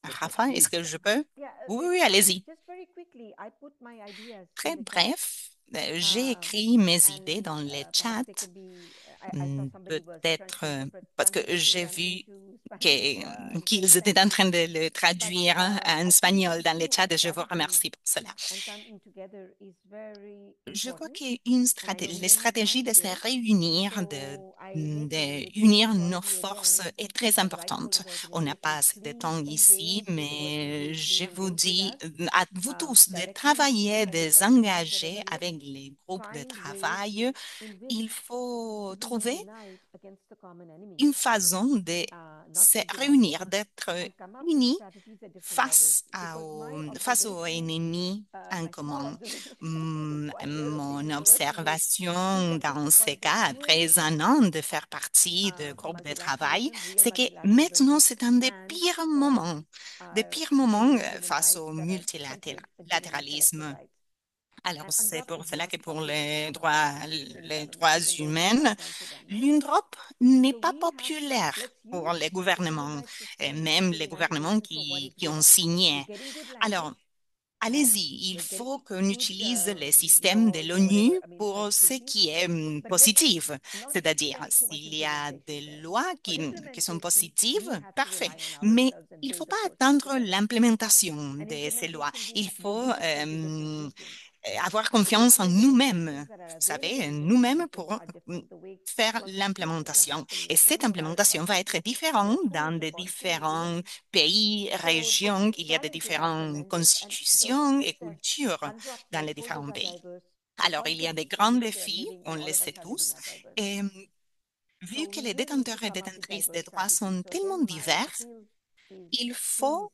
Rafa, est-ce que je peux? Oui, allez-y. Très bref, j'ai écrit mes idées dans le chat, peut-être parce que j'ai vu qu'ils étaient en train de le traduire en espagnol dans le chat et je vous remercie pour cela. Je crois qu'une stratégie, les stratégies de se réunir, d'unir nos forces est très importante. On n'a pas assez de temps ici, mais je vous dis à vous tous de travailler, de vous engager avec les groupes de travail. Il faut trouver une façon de se réunir, d'être unis face aux ennemis en commun. Mon observation dans ces cas, après un an de faire partie de groupes de travail, c'est que maintenant c'est un des pires moments face au multilatéralisme. Alors, c'est pour cela que pour les droits humains, l'UNDROP n'est pas populaire pour les gouvernements, et même les gouvernements qui ont signé. Alors, allez-y, il faut qu'on utilise les systèmes de l'ONU pour ce qui est positif. C'est-à-dire, s'il y a des lois qui sont positives, parfait. Mais il ne faut pas attendre l'implémentation de ces lois. Il faut avoir confiance en nous-mêmes, vous savez, nous-mêmes pour faire l'implémentation. Et cette implémentation va être différente dans des différents pays, régions. Il y a des différentes constitutions et cultures dans les différents pays. Alors, il y a des grands défis, on le sait tous. Et vu que les détenteurs et détentrices des droits sont tellement divers, il faut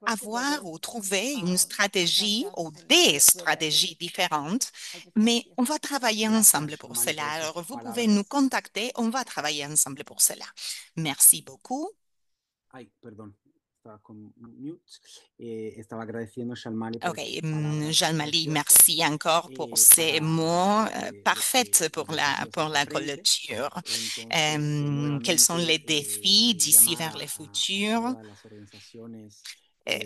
avoir ou trouver une stratégie ou des stratégies différentes, mais on va travailler ensemble pour cela. Alors, vous pouvez nous contacter, on va travailler ensemble pour cela. Merci beaucoup. Ay, perdón, estaba con mute. Estaba agradeciendo Shalmali OK, Jalmali, merci encore pour ces mots parfaits pour la clôture. Quels sont les défis d'ici vers le futur?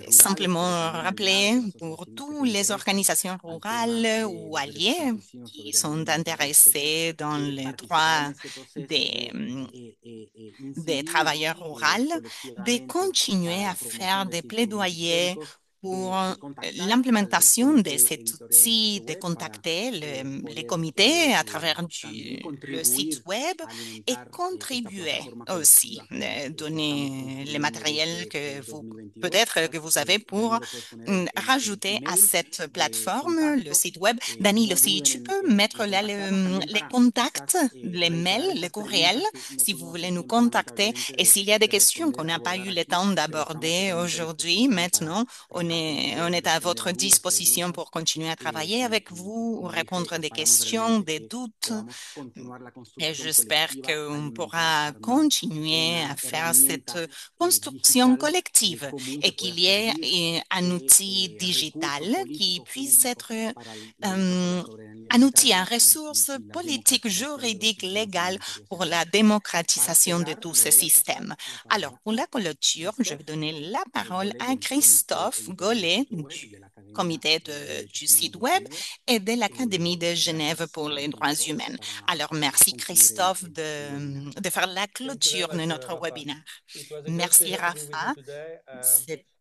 Simplement rappeler pour toutes les organisations rurales ou alliées qui sont intéressées dans les droits des travailleurs ruraux de continuer à faire des plaidoyers pour l'implémentation de cet outil, de contacter les comités à travers le site web et contribuer aussi, donner le matériel que peut-être que vous avez pour rajouter à cette plateforme, le site web. Dani, aussi, tu peux mettre là les contacts, les mails, les courriels, si vous voulez nous contacter. Et s'il y a des questions qu'on n'a pas eu le temps d'aborder aujourd'hui, maintenant, on est à votre disposition pour continuer à travailler avec vous, répondre à des questions, des doutes. Et j'espère qu'on pourra continuer à faire cette construction collective et qu'il y ait un outil digital qui puisse être un outil, une ressource politique, juridique, légale pour la démocratisation de tous ces systèmes. Alors, pour la clôture, je vais donner la parole à Christophe Gollet du comité du site web et de l'Académie de Genève pour les droits humains. Alors, merci Christophe de faire la clôture de notre webinaire. Merci Rafa.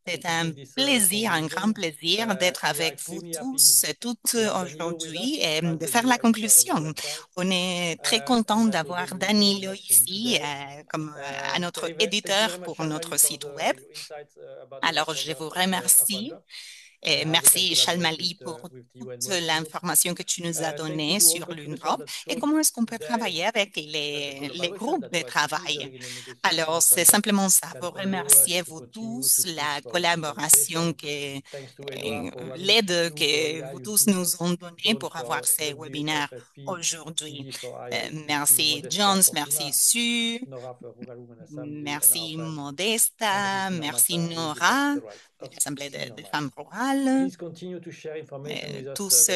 C'est un plaisir, un grand plaisir d'être avec vous tous et toutes aujourd'hui et de faire la conclusion. On est très content d'avoir Danilo ici comme notre éditeur pour notre site web. Alors, je vous remercie. Et merci Shalmali pour toute l'information que tu nous as donnée sur l'UNDROP et comment est-ce qu'on peut travailler avec les groupes de travail. Alors, c'est simplement ça. Vous remercier vous tous, la collaboration, l'aide que vous tous nous ont donnée pour avoir ces webinaires aujourd'hui. Merci Jones, merci Sue, merci Modesta, merci Nora, de l'Assemblée des femmes rurales, tous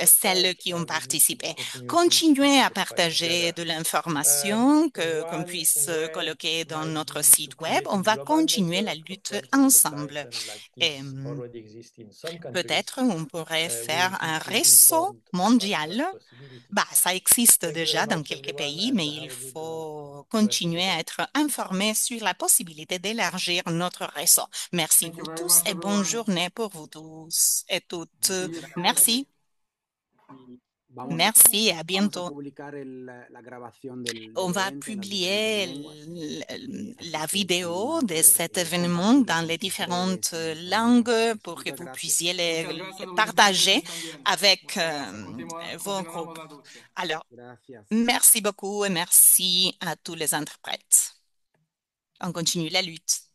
celles qui ont participé. Continuez à partager de l'information qu'on puisse colloquer dans notre site web. On va continuer la lutte ensemble. Et peut-être on pourrait faire un réseau mondial. Ça existe déjà dans quelques pays, mais il faut continuer à être informé sur la possibilité d'élargir notre réseau. Merci vous tous et bonne journée pour vous tous et toutes. Merci. Merci, à bientôt. On va publier la vidéo de cet événement dans les différentes langues pour que vous puissiez les partager avec vos groupes. Alors, merci beaucoup et merci à tous les interprètes. On continue la lutte.